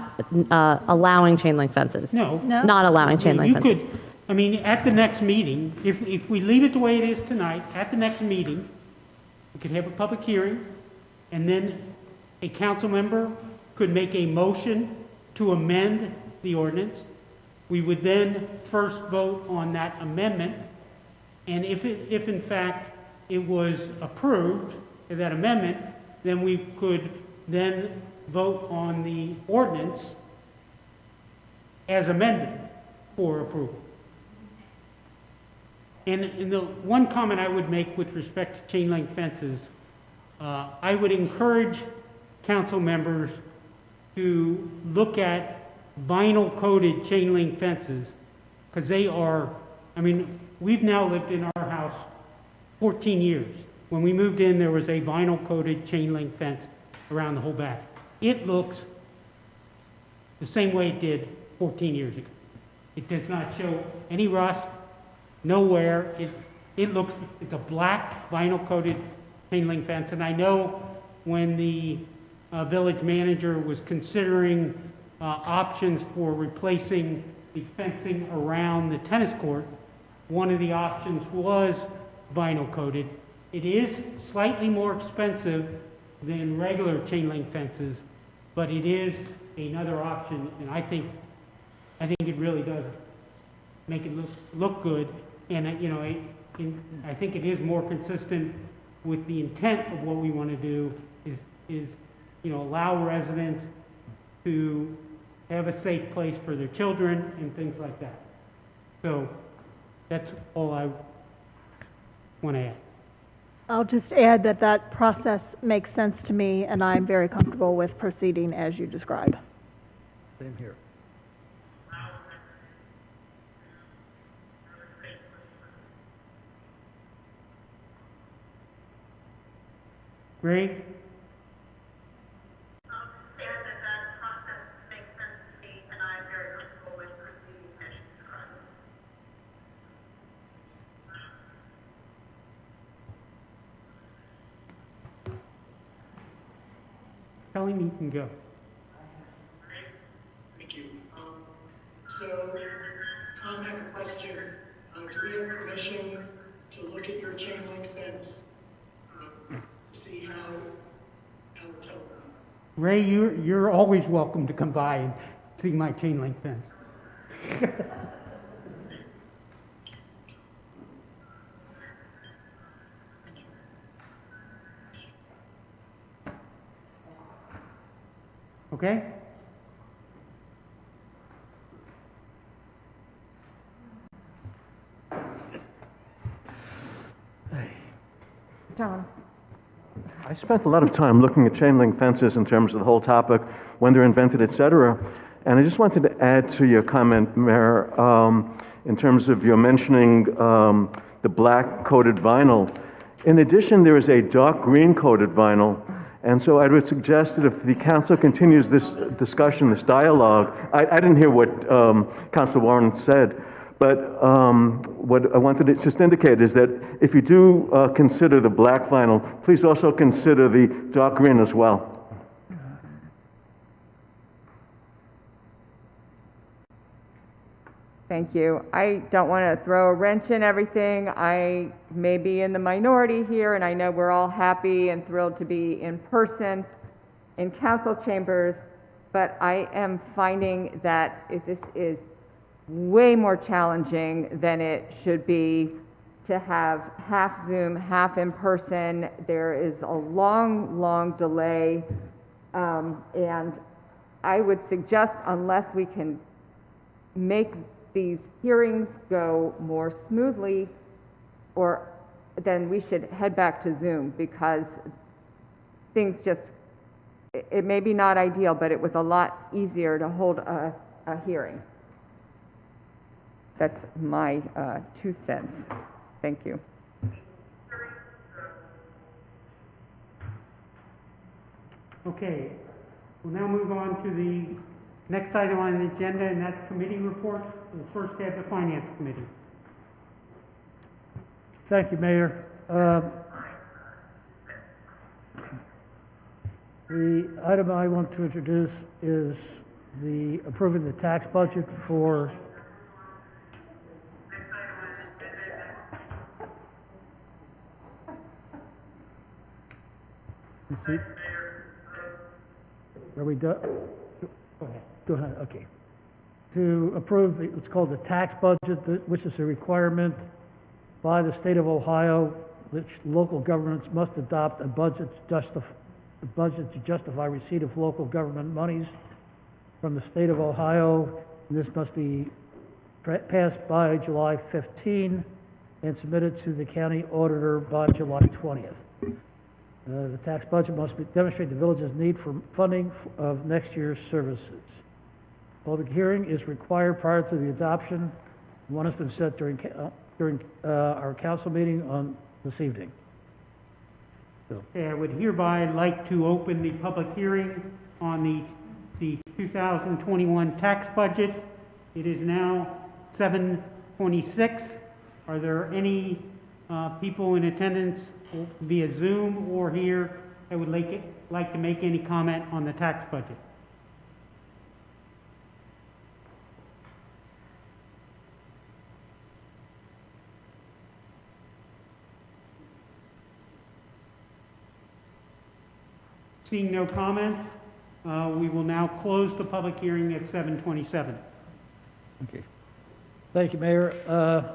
allowing chain link fences. No. Not allowing chain link fences. At the next meeting, if we leave it the way it is tonight, at the next meeting, we could have a public hearing, and then a council member could make a motion to amend the ordinance. We would then first vote on that amendment, and if in fact it was approved, that amendment, then we could then vote on the ordinance as amended for approval. And the one comment I would make with respect to chain link fences, I would encourage council members to look at vinyl coated chain link fences, because they are, I mean, we've now lived in our house 14 years. When we moved in, there was a vinyl coated chain link fence around the whole back. It looks the same way it did 14 years ago. It does not show any rust, nowhere. It looks, it's a black vinyl coated chain link fence. And I know when the village manager was considering options for replacing the fencing around the tennis court, one of the options was vinyl coated. It is slightly more expensive than regular chain link fences, but it is another option, and I think it really does make it look good, and I think it is more consistent with the intent of what we want to do is allow residents to have a safe place for their children and things like that. So that's all I want to add. I'll just add that that process makes sense to me, and I'm very comfortable with proceeding as you describe. Same here. Ray? Tell him you can go. Thank you. So, Tom had a question. Do we have permission to look at your chain link fence to see how it's held up? Ray, you're always welcome to come by and see my chain link fence. Okay? John? I spent a lot of time looking at chain link fences in terms of the whole topic, when they're invented, et cetera. And I just wanted to add to your comment, Mayor, in terms of your mentioning the black coated vinyl. In addition, there is a dark green coated vinyl. And so I would suggest that if the council continues this discussion, this dialogue, I didn't hear what Councilor Warren said, but what I wanted to just indicate is that if you do consider the black vinyl, please also consider the dark green as well. Thank you. I don't want to throw a wrench in everything. I may be in the minority here, and I know we're all happy and thrilled to be in person in council chambers, but I am finding that this is way more challenging than it should be to have half Zoom, half in person. There is a long, long delay, and I would suggest, unless we can make these hearings go more smoothly, or then we should head back to Zoom, because things just, it may be not ideal, but it was a lot easier to hold a hearing. That's my 2 cents. Thank you. Okay, we'll now move on to the next item on the agenda, and that's committee reports. We'll first have the Finance Committee. Thank you, Mayor. The item I want to introduce is the approving the tax budget for Are we done? Go ahead, okay. To approve what's called the tax budget, which is a requirement by the state of Ohio, which local governments must adopt a budget to justify receipt of local government monies from the state of Ohio. And this must be passed by July 15 and submitted to the county auditor by July 20th. The tax budget must demonstrate the village's need for funding of next year's services. Public hearing is required prior to the adoption. One has been set during our council meeting on this evening. Okay, I would hereby like to open the public hearing on the 2021 tax budget. It is now 7:26. Are there any people in attendance via Zoom or here that would like to make any comment on the tax budget? Seeing no comment, we will now close the public hearing at 7:27. Okay. Thank you, Mayor.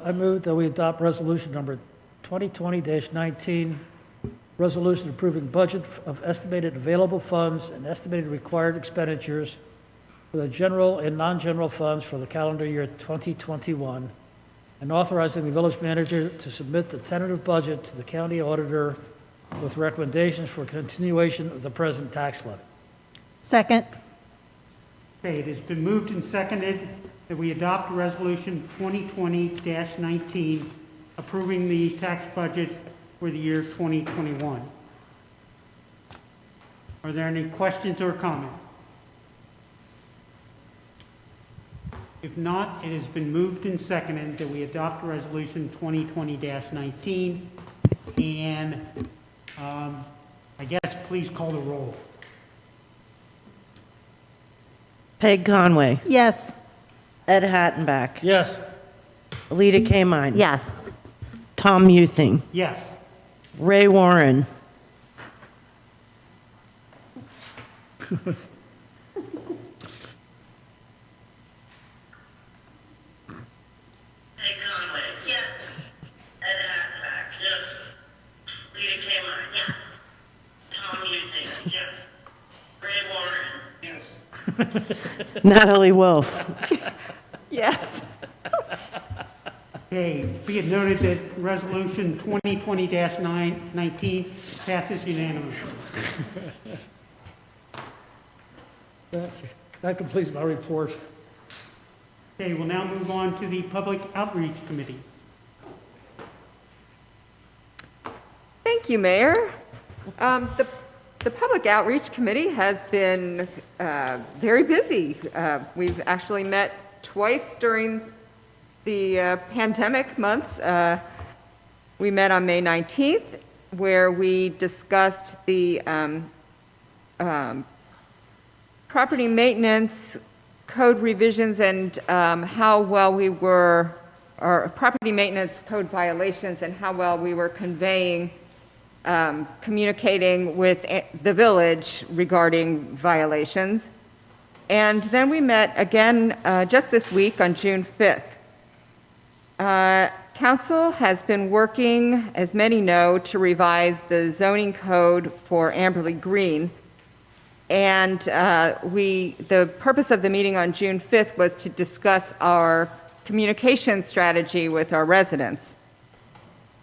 I move that we adopt resolution number 2020-19, resolution approving budget of estimated available funds and estimated required expenditures for the general and non-general funds for the calendar year 2021, and authorizing the village manager to submit the tentative budget to the county auditor with recommendations for continuation of the present tax levy. Second. Okay, it has been moved and seconded that we adopt resolution 2020-19 approving the tax budget for the year 2021. Are there any questions or comments? If not, it has been moved and seconded that we adopt resolution 2020-19 and I guess please call the roll. Peg Conway, Yes. Ed Hattenbach, Yes. Alita Kamine. Yes. Tom Muething, Yes. Ray Warren, Peg Conway. Yes. Ed Hattenbach. Yes. Lita Kamine. Yes. Tom Muething. Yes. Ray Warren. Yes. Natalie Wolf. Yes. Okay, be it noted that resolution 2020-19 passes unanimously. That completes my report. Okay, we'll now move on to the Public Outreach Committee. Thank you, Mayor. The Public Outreach Committee has been very busy. We've actually met twice during the pandemic months. We met on May 19th, where we discussed the property maintenance code revisions and how well we were, or property maintenance code violations and how well we were conveying, communicating with the village regarding violations. And then we met again just this week on June 5th. Council has been working, as many know, to revise the zoning code for Amberley Green. And the purpose of the meeting on June 5th was to discuss our communication strategy with our residents.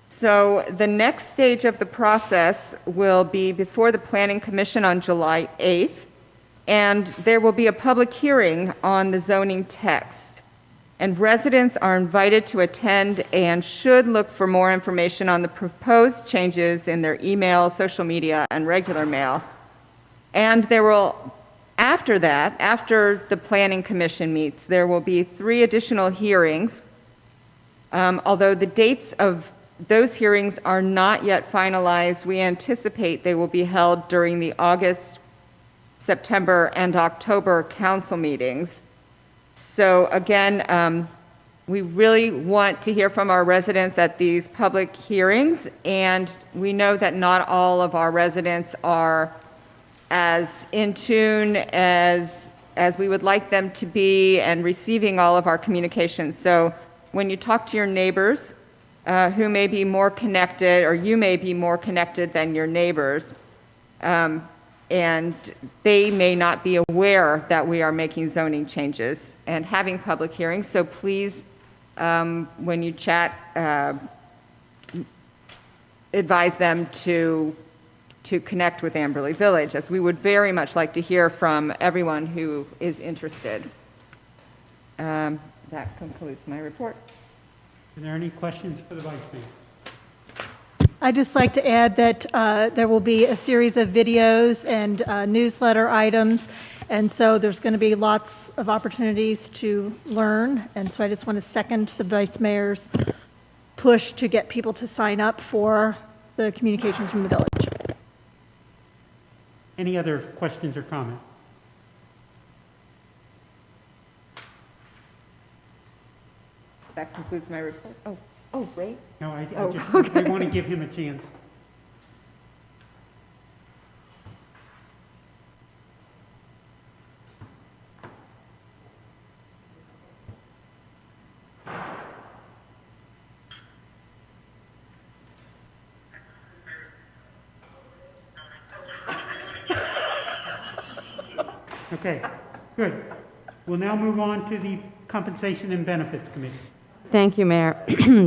So the next stage of the process will be before the Planning Commission on July 8th, and there will be a public hearing on the zoning text. And residents are invited to attend and should look for more information on the proposed changes in their email, social media, and regular mail. And there will, after that, after the Planning Commission meets, there will be 3 additional hearings. Although the dates of those hearings are not yet finalized, we anticipate they will be held during the August, September, and October council meetings. So again, we really want to hear from our residents at these public hearings, and we know that not all of our residents are as in tune as we would like them to be and receiving all of our communications. So when you talk to your neighbors who may be more connected, or you may be more connected than your neighbors, and they may not be aware that we are making zoning changes and having public hearings. So please, when you chat, advise them to to connect with Amberley Village, as we would very much like to hear from everyone who is interested. That concludes my report. Are there any questions for the Vice Mayor? I'd just like to add that there will be a series of videos and newsletter items, and so there's going to be lots of opportunities to learn, and so I just want to second the Vice Mayor's push to get people to sign up for the communications from the village. Any other questions or comments? That concludes my report. Oh, Ray? No, I Oh, just okay. I want to give him a chance. Okay, good. We'll now move on to the Compensation and Benefits Committee. Thank you, Mayor.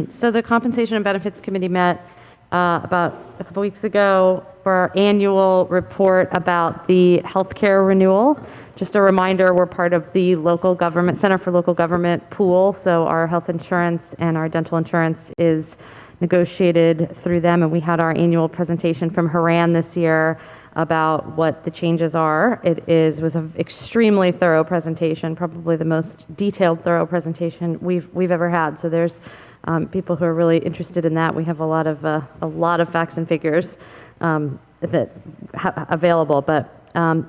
So the Compensation and Benefits Committee met about a couple weeks ago for our annual report about the healthcare renewal. Just a reminder, we're part of the local government, Center for Local Government pool, so our health insurance and our dental insurance is negotiated through them, and we had our annual presentation from Haran this year about what the changes are. It was an extremely thorough presentation, probably the most detailed, thorough presentation we've ever had. So there's people who are really interested in that. We have a lot of facts and figures available. But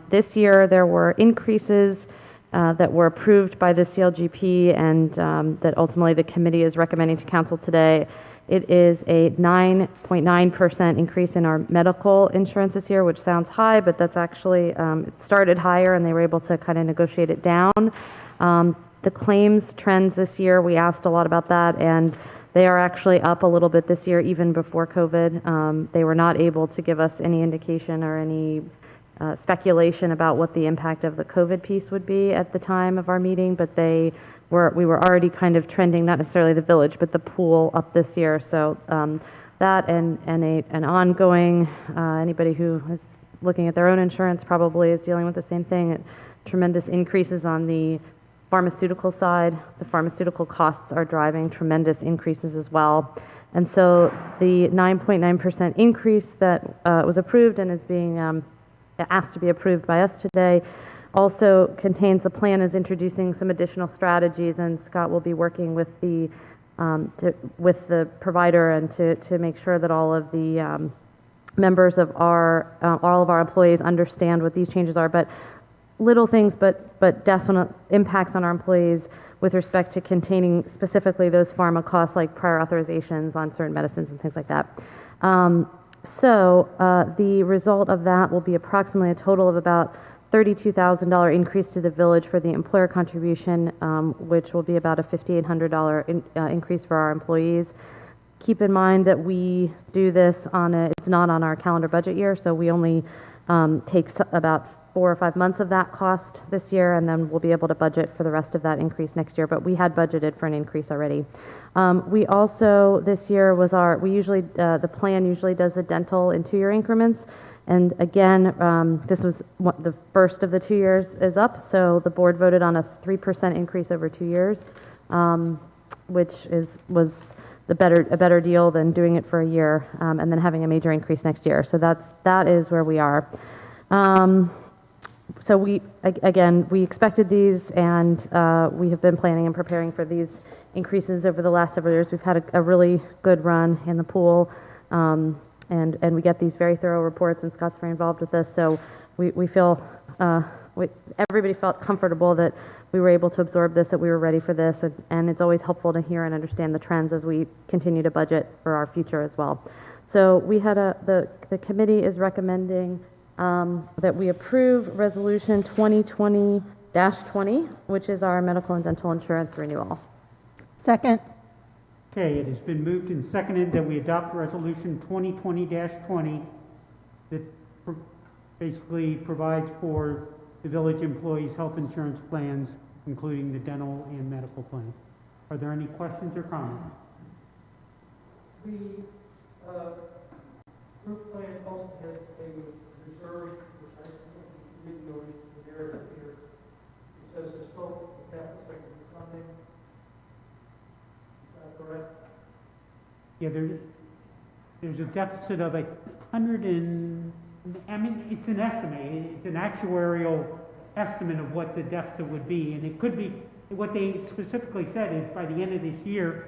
this year there were increases that were approved by the CLGP and that ultimately the committee is recommending to council today. It is a 9.9% increase in our medical insurance this year, which sounds high, but that's actually, it started higher and they were able to kind of negotiate it down. The claims trends this year, we asked a lot about that, and they are actually up a little bit this year, even before COVID. They were not able to give us any indication or any speculation about what the impact of the COVID piece would be at the time of our meeting, but we were already kind of trending, not necessarily the village, but the pool up this year. So that and an ongoing, anybody who is looking at their own insurance probably is dealing with the same thing. Tremendous increases on the pharmaceutical side. The pharmaceutical costs are driving tremendous increases as well. And so the 9.9% increase that was approved and is being asked to be approved by us today also contains the plan is introducing some additional strategies, and Scott will be working with the provider and to make sure that all of the members of all of our employees understand what these changes are. But little things, but definite impacts on our employees with respect to containing specifically those pharma costs like prior authorizations on certain medicines and things like that. So the result of that will be approximately a total of about $32,000 increase to the village for the employer contribution, which will be about a $5,800 increase for our employees. Keep in mind that we do this it's not on our calendar budget year, so we only take about 4 or 5 months of that cost this year, and then we'll be able to budget for the rest of that increase next year, but we had budgeted for an increase already. We also, this year the plan usually does the dental in 2-year increments. And again, this was the first of the 2 years is up, so the board voted on a 3% increase over 2 years, which was a better deal than doing it for a year and then having a major increase next year. So that is where we are. So we expected these, and we have been planning and preparing for these increases over the last several years. We've had a really good run in the pool. And we get these very thorough reports, and Scott's very involved with this, so we feel, everybody felt comfortable that we were able to absorb this, that we were ready for this, and it's always helpful to hear and understand the trends as we continue to budget for our future as well. So we had the committee is recommending that we approve Resolution 2020-20, which is our medical and dental insurance renewal. Second. Okay, it has been moved and seconded that we adopt Resolution 2020-20 that basically provides for the village employees' health insurance plans, including the dental and medical plans. Are there any questions or comments? approved plan also has a reserve, which I didn't know the narrative here. It says the scope of deficit and funding. Is that correct? Yeah, there's a deficit of 100 and, I mean, it's an estimate. It's an actuarial estimate of what the deficit would be. And it could be, what they specifically said is by the end of this year,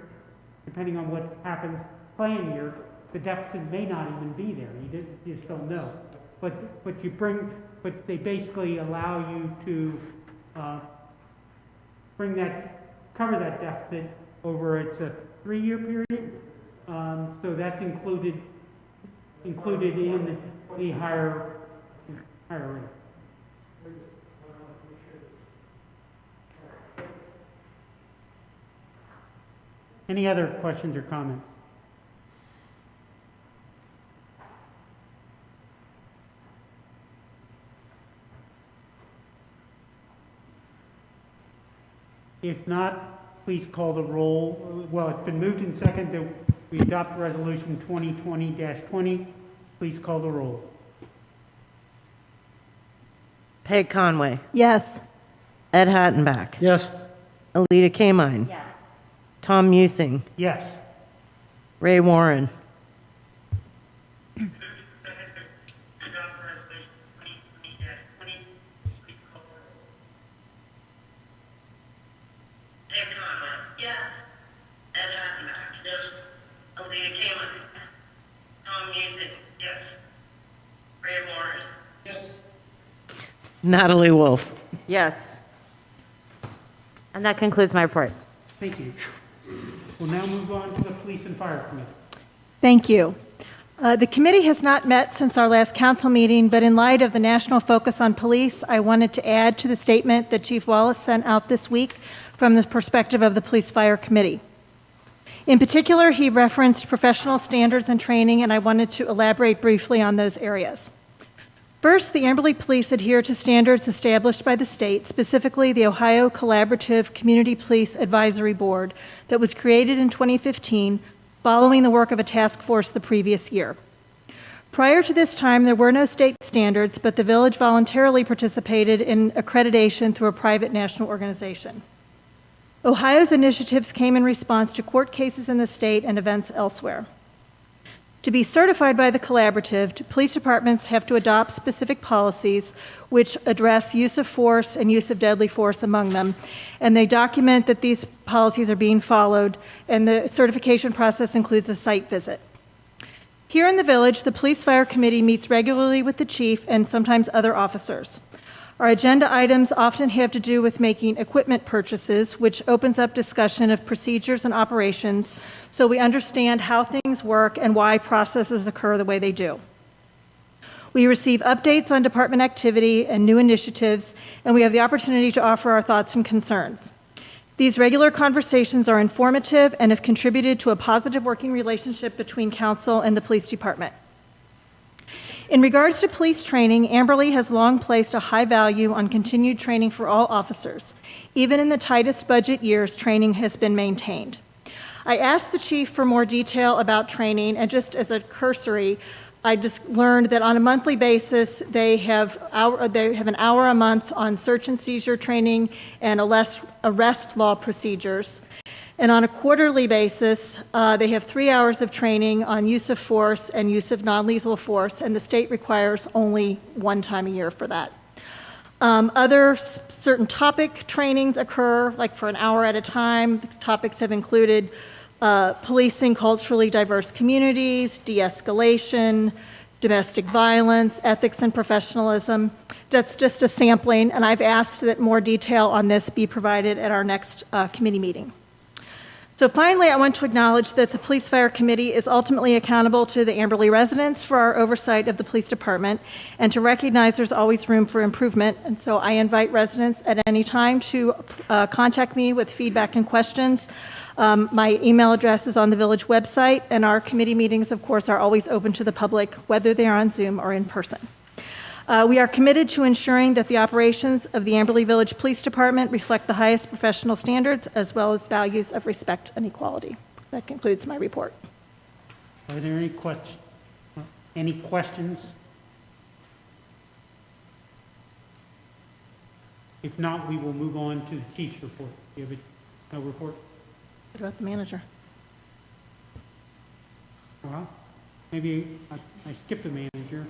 depending on what happens plan year, the deficit may not even be there. You just don't know. But they basically allow you to cover that deficit over it's a 3-year period. So that's included in the higher rate. Any other questions or comments? If not, please call the roll. Well, it's been moved and seconded that we adopt resolution 2020-20. Please call the roll. Peg Conway. Yes. Ed Hattenbach. Yes. Alita Kamine. Yeah. Tom Muething. Yes. Ray Warren. Natalie Wolf. Yes. And that concludes my report. Thank you. We'll now move on to the Police and Fire Committee. Thank you. The committee has not met since our last council meeting, but in light of the national focus on police, I wanted to add to the statement that Chief Wallace sent out this week from the perspective of the Police Fire Committee. In particular, he referenced professional standards and training, and I wanted to elaborate briefly on those areas. First, the Amberley Police adhere to standards established by the state, specifically the Ohio Collaborative Community Police Advisory Board that was created in 2015 following the work of a task force the previous year. Prior to this time, there were no state standards, but the village voluntarily participated in accreditation through a private national organization. Ohio's initiatives came in response to court cases in the state and events elsewhere. To be certified by the collaborative, police departments have to adopt specific policies which address use of force and use of deadly force among them, and they document that these policies are being followed, and the certification process includes a site visit. Here in the village, the Police Fire Committee meets regularly with the chief and sometimes other officers. Our agenda items often have to do with making equipment purchases, which opens up discussion of procedures and operations so we understand how things work and why processes occur the way they do. We receive updates on department activity and new initiatives, and we have the opportunity to offer our thoughts and concerns. These regular conversations are informative and have contributed to a positive working relationship between council and the police department. In regards to police training, Amberley has long placed a high value on continued training for all officers. Even in the tightest budget years, training has been maintained. I asked the chief for more detail about training, and just as a cursory, I just learned that on a monthly basis, they have an hour a month on search and seizure training and arrest law procedures. And on a quarterly basis, they have 3 hours of training on use of force and use of non-lethal force, and the state requires only 1 time a year for that. Other certain topic trainings occur, like for an hour at a time. The topics have included policing culturally diverse communities, de-escalation, domestic violence, ethics and professionalism. That's just a sampling, and I've asked that more detail on this be provided at our next committee meeting. So finally, I want to acknowledge that the Police Fire Committee is ultimately accountable to the Amberley residents for our oversight of the police department and to recognize there's always room for improvement. And so I invite residents at any time to contact me with feedback and questions. My email address is on the village website, and our committee meetings, of course, are always open to the public, whether they are on Zoom or in person. We are committed to ensuring that the operations of the Amberley Village Police Department reflect the highest professional standards as well as values of respect and equality. That concludes my report. Are there any questions? Any questions? If not, we will move on to the chief's report. Do you have no report? What about the manager? Well, maybe I skipped the manager.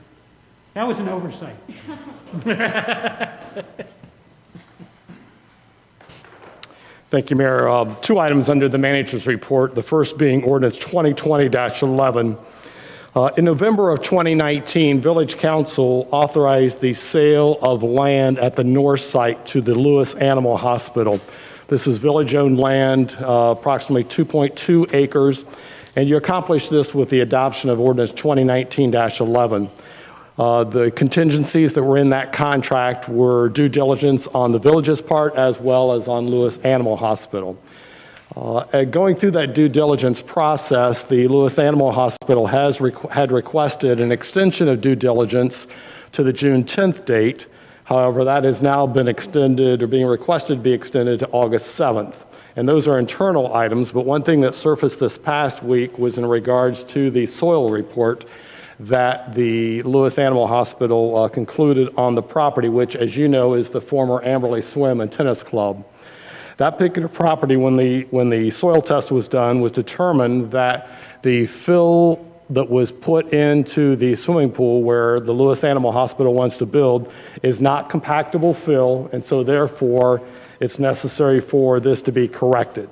That was an oversight. Thank you, Mayor. Two items under the manager's report, the first being ordinance 2020-11. In November of 2019, Village Council authorized the sale of land at the north site to the Lewis Animal Hospital. This is village-owned land, approximately 2.2 acres, and you accomplished this with the adoption of ordinance 2019-11. The contingencies that were in that contract were due diligence on the village's part as well as on Lewis Animal Hospital. Going through that due diligence process, the Lewis Animal Hospital had requested an extension of due diligence to the June 10th date. However, that has now been extended or being requested to be extended to August 7th. And those are internal items, but one thing that surfaced this past week was in regards to the soil report that the Lewis Animal Hospital concluded on the property, which, as you know, is the former Amberley Swim and Tennis Club. That particular property, when the soil test was done, was determined that the fill that was put into the swimming pool where the Lewis Animal Hospital wants to build is not compactable fill, and so therefore it's necessary for this to be corrected.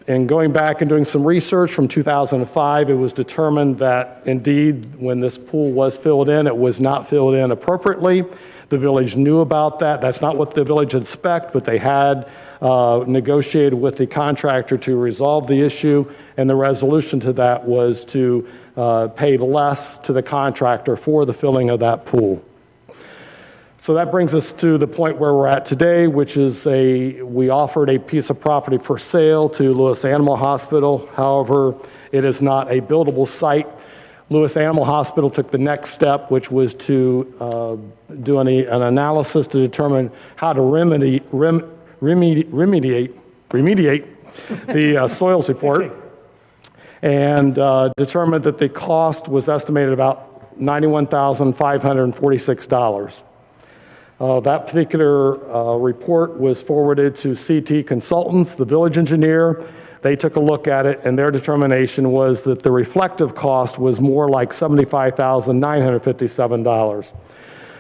And going back and doing some research from 2005, it was determined that indeed, when this pool was filled in, it was not filled in appropriately. The village knew about that. That's not what the village had spec'd, but they had negotiated with the contractor to resolve the issue, and the resolution to that was to pay less to the contractor for the filling of that pool. So that brings us to the point where we're at today, which is we offered a piece of property for sale to Lewis Animal Hospital. However, it is not a buildable site. Lewis Animal Hospital took the next step, which was to do an analysis to determine how to remediate the soils report, and determined that the cost was estimated about $91,546. That particular report was forwarded to CT Consultants, the village engineer. They took a look at it, and their determination was that the reflective cost was more like $75,957.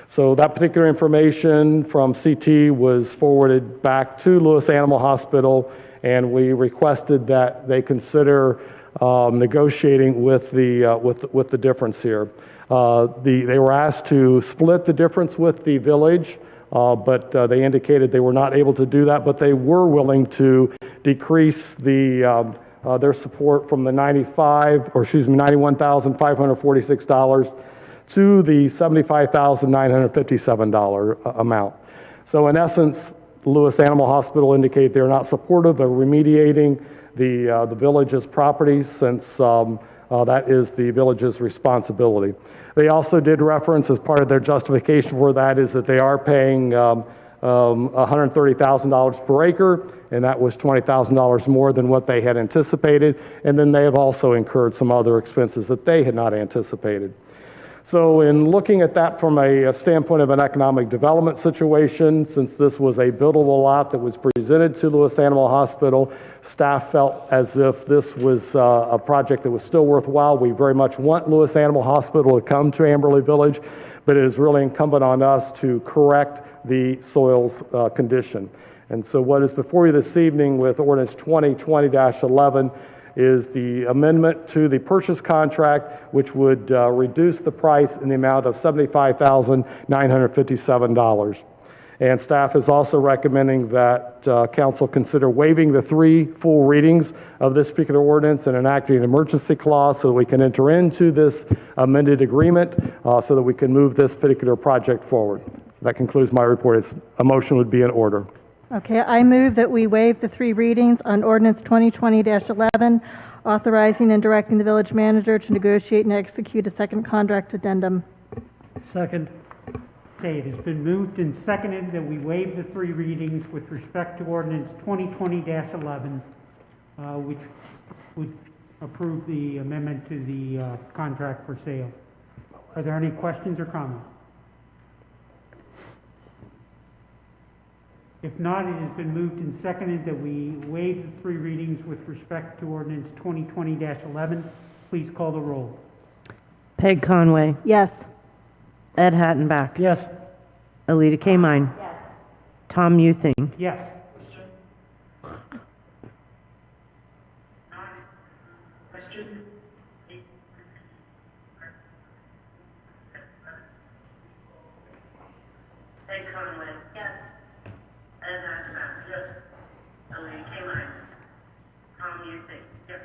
So that particular information from CT was forwarded back to Lewis Animal Hospital, and we requested that they consider negotiating with the difference here. They were asked to split the difference with the village, but they indicated they were not able to do that, but they were willing to decrease their support from the $91,546 to the $75,957 amount. So in essence, Lewis Animal Hospital indicated they're not supportive of remediating the village's properties, since that is the village's responsibility. They also did reference, as part of their justification for that, is that they are paying $130,000 per acre, and that was $20,000 more than what they had anticipated. And then they have also incurred some other expenses that they had not anticipated. So in looking at that from a standpoint of an economic development situation, since this was a buildable lot that was presented to Lewis Animal Hospital, staff felt as if this was a project that was still worthwhile. We very much want Lewis Animal Hospital to come to Amberley Village, but it is really incumbent on us to correct the soils condition. And so what is before you this evening with ordinance 2020-11 is the amendment to the purchase contract, which would reduce the price in the amount of $75,957. And staff is also recommending that council consider waiving the 3 full readings of this particular ordinance and enacting an emergency clause so that we can enter into this amended agreement so that we can move this particular project forward. That concludes my report. A motion would be in order. Okay, I move that we waive the 3 readings on ordinance 2020-11, authorizing and directing the village manager to negotiate and execute a second contract addendum. Second. Okay, it has been moved and seconded that we waive the 3 readings with respect to ordinance 2020-11, which would approve the amendment to the contract for sale. Are there any questions or comments? If not, it has been moved and seconded that we waive the 3 readings with respect to ordinance 2020-11. Please call the roll. Peg Conway. Yes. Ed Hattenbach. Yes. Alita Kamine. Tom Muething. Yes. Question? Peg Conway. Yes. Ed Hattenbach. Yes. Elaine Kamine. Tom Muething. Yes.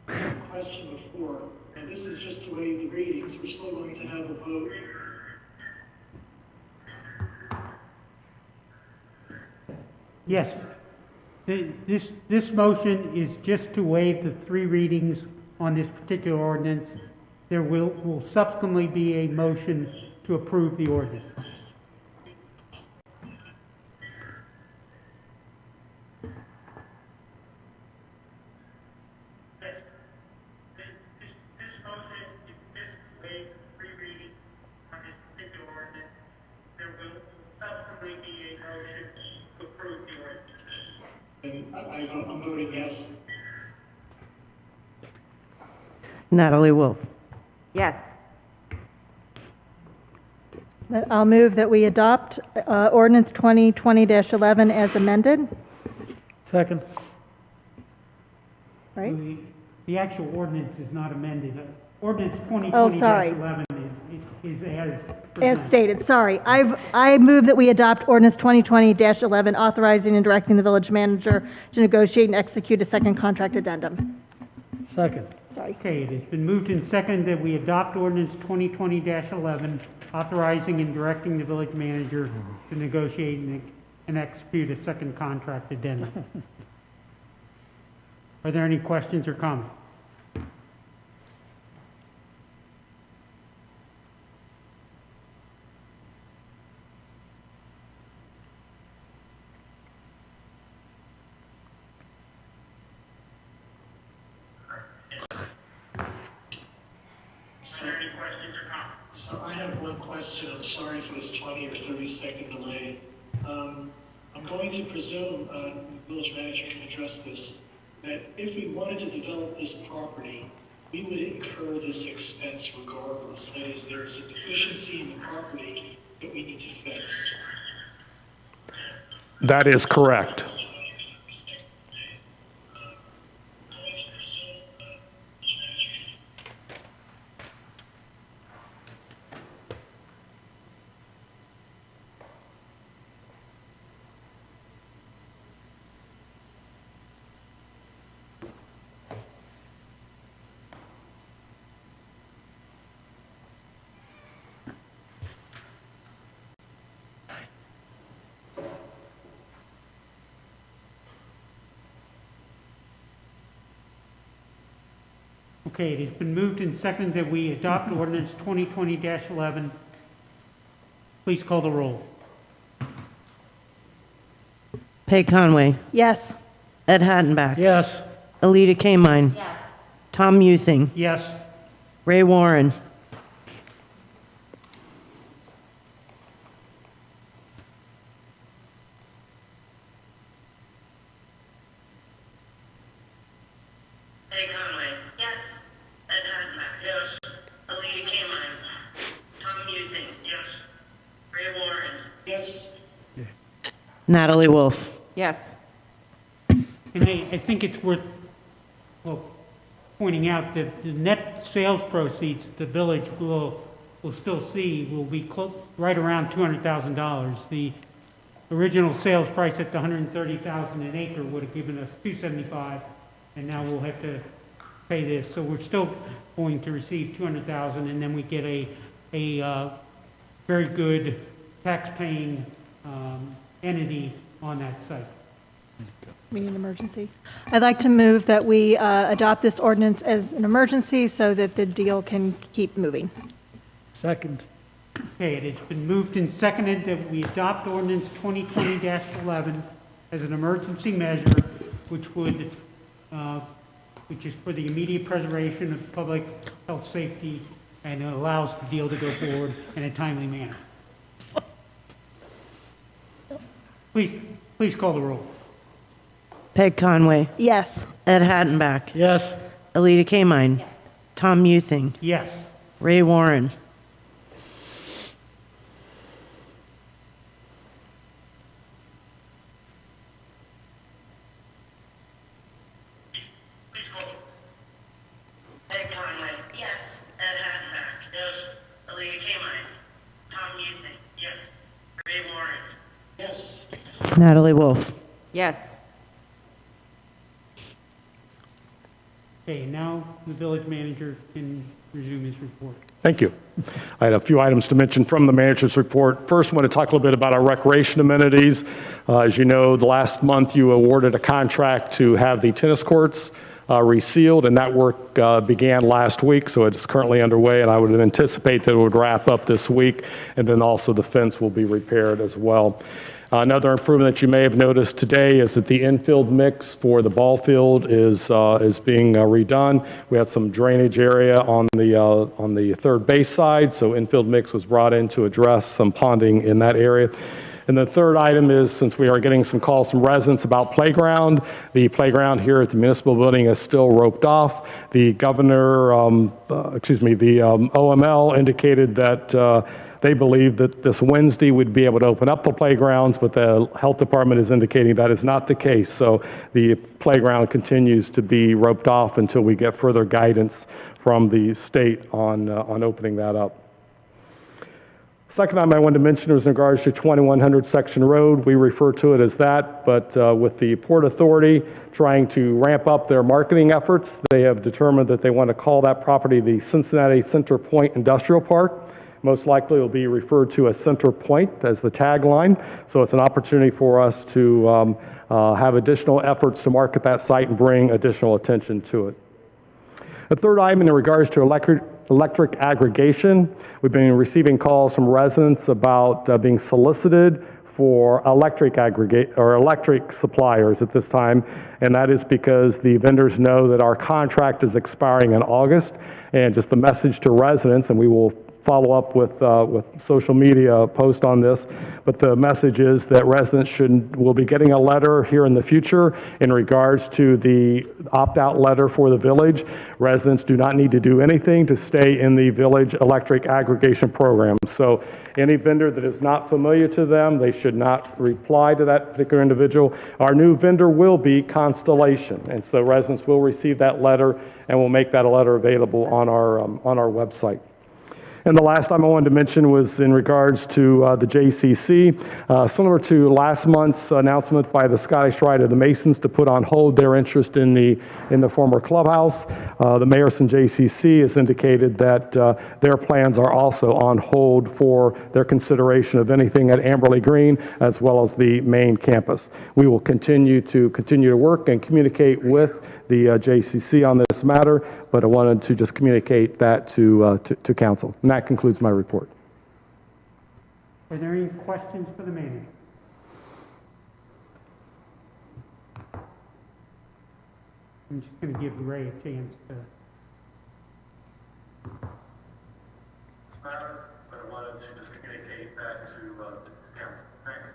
I had a question before, and this is just to waive the readings. We're still going to have a vote. Yes. This motion is just to waive the 3 readings on this particular ordinance. There will subsequently be a motion to approve the ordinance. This motion is just to waive 3 readings on this particular ordinance. There will subsequently be a motion to approve the ordinance. And I'm voting yes. Natalie Wolf. Yes. I'll move that we adopt ordinance 2020-11 as amended, Second. right? The actual ordinance is not amended. Ordinance Oh, sorry. 2020-11 is as As presented. stated, sorry. I move that we adopt ordinance 2020-11 authorizing and directing the village manager to negotiate and execute a second contract addendum. Second. Sorry. Okay, it has been moved and seconded that we adopt ordinance 2020-11, authorizing and directing the village manager to negotiate and execute a second contract addendum. Are there any questions or comments? Are there any questions or comments? So I have one question. I'm sorry for this 20 or 30-second delay. I'm going to presume the village manager can address this, that if we wanted to develop this property, we would incur this expense regardless. That is, there's a deficiency in the property that we need to fix. That is correct. Okay, it has been moved and seconded that we adopt ordinance 2020-11. Please call the roll. Peg Conway. Yes. Ed Hattenbach. Yes. Alita Kamine. Tom Muething. Yes. Ray Warren. Peg Conway. Yes. Ed Hattenbach. Yes. Alita Kamine. Tom Muething. Yes. Ray Warren. Yes? Natalie Wolf. Yes. And I think it's worth, well, pointing out that the net sales proceeds the village will still see will be right around $200,000. The original sales price at the $130,000 an acre would have given us $275,000, and now we'll have to pay this. So we're still going to receive $200,000, and then we get a very good tax-paying entity on that site. We need an emergency. I'd like to move that we adopt this ordinance as an emergency so that the deal can keep moving. Second. Okay, it has been moved and seconded that we adopt ordinance 2020-11 as an emergency measure, which is for the immediate preservation of public health, safety, and it allows the deal to go forward in a timely manner. Please call the roll. Peg Conway. Yes. Ed Hattenbach. Yes. Alita Kamine. Tom Muething. Yes. Ray Warren. Please call. Peg Conway. Yes. Ed Hattenbach. Yes. Alita Kamine. Tom Muething. Yes. Ray Warren. Yes. Natalie Wolf. Yes. Okay, now the village manager can resume his report. Thank you. I had a few items to mention from the manager's report. First, I want to talk a little bit about our recreation amenities. As you know, the last month you awarded a contract to have the tennis courts resealed, and that work began last week, so it's currently underway, and I would anticipate that it would wrap up this week, and then also the fence will be repaired as well. Another improvement that you may have noticed today is that the infield mix for the ball field is being redone. We had some drainage area on the third base side, so infield mix was brought in to address some ponding in that area. And the third item is, since we are getting some calls from residents about playground, the playground here at the municipal building is still roped off. The governor, the OML indicated that they believe that this Wednesday we'd be able to open up the playgrounds, but the health department is indicating that is not the case. So the playground continues to be roped off until we get further guidance from the state on opening that up. Second item I wanted to mention was in regards to 2100 Section Road. We refer to it as that, but with the Port Authority trying to ramp up their marketing efforts, they have determined that they want to call that property the Cincinnati Center Point Industrial Park. Most likely it will be referred to as Center Point as the tagline. So it's an opportunity for us to have additional efforts to market that site and bring additional attention to it. The third item in regards to electric aggregation, we've been receiving calls from residents about being solicited for electric suppliers at this time, and that is because the vendors know that our contract is expiring in August, and just the message to residents, and we will follow up with social media post on this, but the message is that residents will be getting a letter here in the future in regards to the opt-out letter for the village. Residents do not need to do anything to stay in the village electric aggregation program. So any vendor that is not familiar to them, they should not reply to that particular individual. Our new vendor will be Constellation, and so residents will receive that letter, and we'll make that a letter available on our website. And the last time I wanted to mention was in regards to the JCC. Similar to last month's announcement by the Scottish Rite of the Masons to put on hold their interest in the former clubhouse, the Mayerson JCC has indicated that their plans are also on hold for their consideration of anything at Amberley Green as well as the main campus. We will continue to work and communicate with the JCC on this matter, but I wanted to just communicate that to council. And that concludes my report. Are there any questions for the manager? I'm just going to give Ray a chance to. This matter, but I wanted to just communicate that to council. Thank you.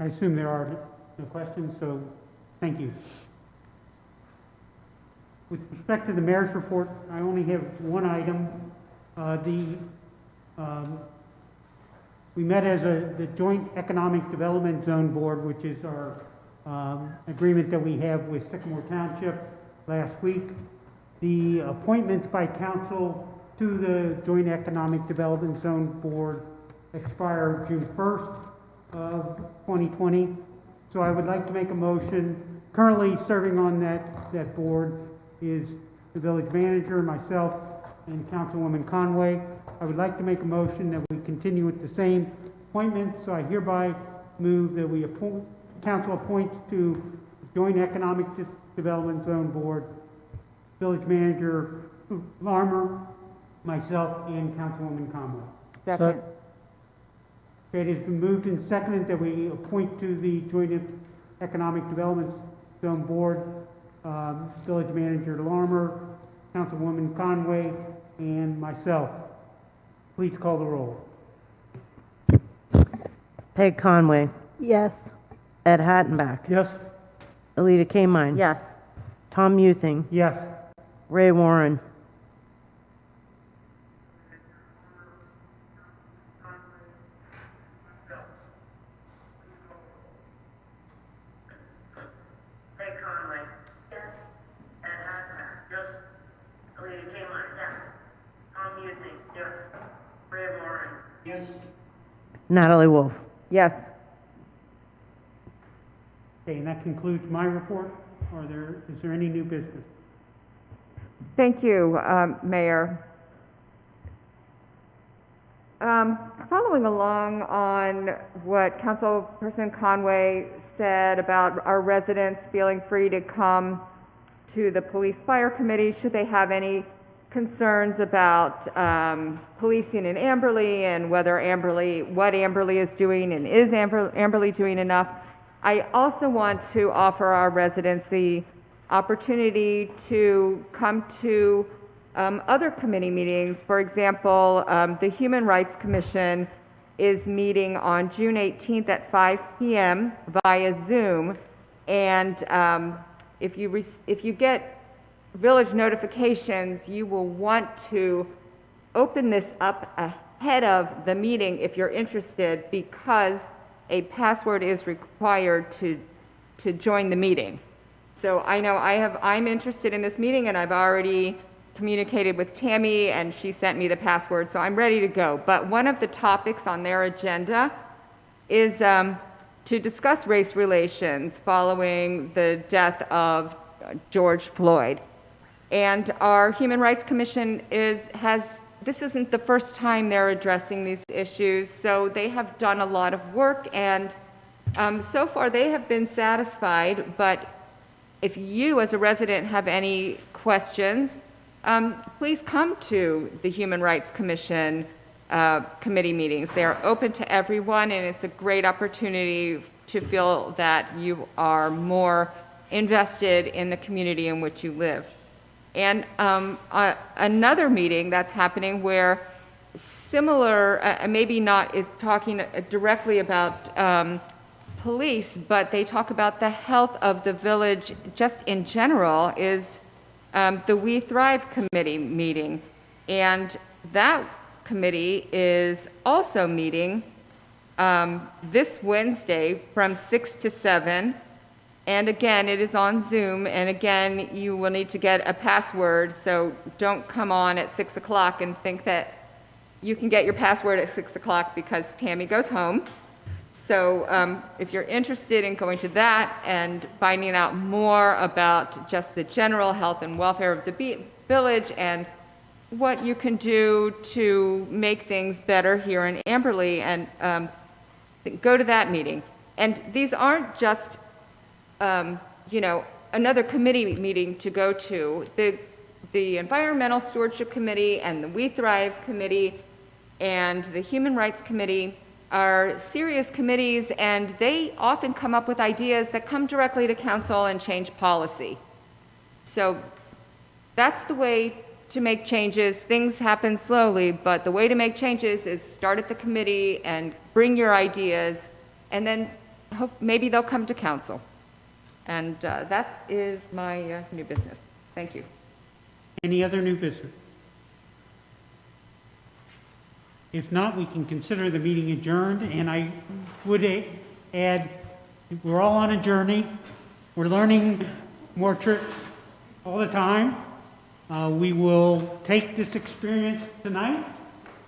I assume there are no questions, so thank you. With respect to the mayor's report, I only have one item. We met as the Joint Economic Development Zone Board, which is our agreement that we have with Sycamore Township last week. The appointments by council to the Joint Economic Development Zone Board expire June 1st of 2020. So I would like to make a motion. Currently serving on that board is the village manager, myself, and Councilwoman Conway. I would like to make a motion that we continue with the same appointment, so I hereby move that we appoint, council appoints to Joint Economic Development Zone Board, village manager Lahrmer, myself, and Councilwoman Conway. Second. It has been moved and seconded that we appoint to the Joint Economic Development Zone Board, village manager Lahrmer, Councilwoman Conway, and myself. Please call the roll. Peg Conway, Yes. Ed Hattenbach, Yes? Alita Kamine. Yes. Tom Muething, Yes. Ray Warren, Peg Conway. Yes. Ed Hattenbach. Yes. Alita Kamine. Yes. Tom Muething. Yes. Ray Warren. Yes. Natalie Wolf. Yes. Okay, and that concludes my report. Is there any new business? Thank you, Mayor. Following along on what Councilperson Conway said about our residents feeling free to come to the Police Fire Committee should they have any concerns about policing in Amberley and what Amberley is doing, and is Amberley doing enough. I also want to offer our residents the opportunity to come to other committee meetings. For example, the Human Rights Commission is meeting on June 18th at 5 p.m. via Zoom, and if you get village notifications, you will want to open this up ahead of the meeting if you're interested, because a password is required to join the meeting. So I know I'm interested in this meeting, and I've already communicated with Tammy, and she sent me the password, so I'm ready to go. But one of the topics on their agenda is to discuss race relations following the death of George Floyd. And our Human Rights Commission this isn't the first time they're addressing these issues, so they have done a lot of work, and so far they have been satisfied. But if you as a resident have any questions, please come to the Human Rights Commission committee meetings. They are open to everyone, and it's a great opportunity to feel that you are more invested in the community in which you live. And another meeting that's happening where similar, maybe not is talking directly about police, but they talk about the health of the village just in general, is the We Thrive Committee meeting. And that committee is also meeting this Wednesday from 6 to 7. And again, it is on Zoom, and again, you will need to get a password, so don't come on at 6 o'clock and think that you can get your password at 6 o'clock because Tammy goes home. So if you're interested in going to that and finding out more about just the general health and welfare of the village and what you can do to make things better here in Amberley, and go to that meeting. And these aren't just another committee meeting to go to. The Environmental Stewardship Committee and the We Thrive Committee and the Human Rights Committee are serious committees, and they often come up with ideas that come directly to council and change policy. So that's the way to make changes. Things happen slowly, but the way to make changes is start at the committee and bring your ideas, and then maybe they'll come to council. And that is my new business. Thank you. Any other new business? If not, we can consider the meeting adjourned, and I would add, we're all on a journey. We're learning more tricks all the time. We will take this experience tonight,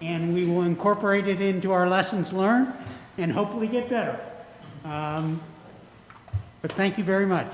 and we will incorporate it into our lessons learned, and hopefully get better. But thank you very much.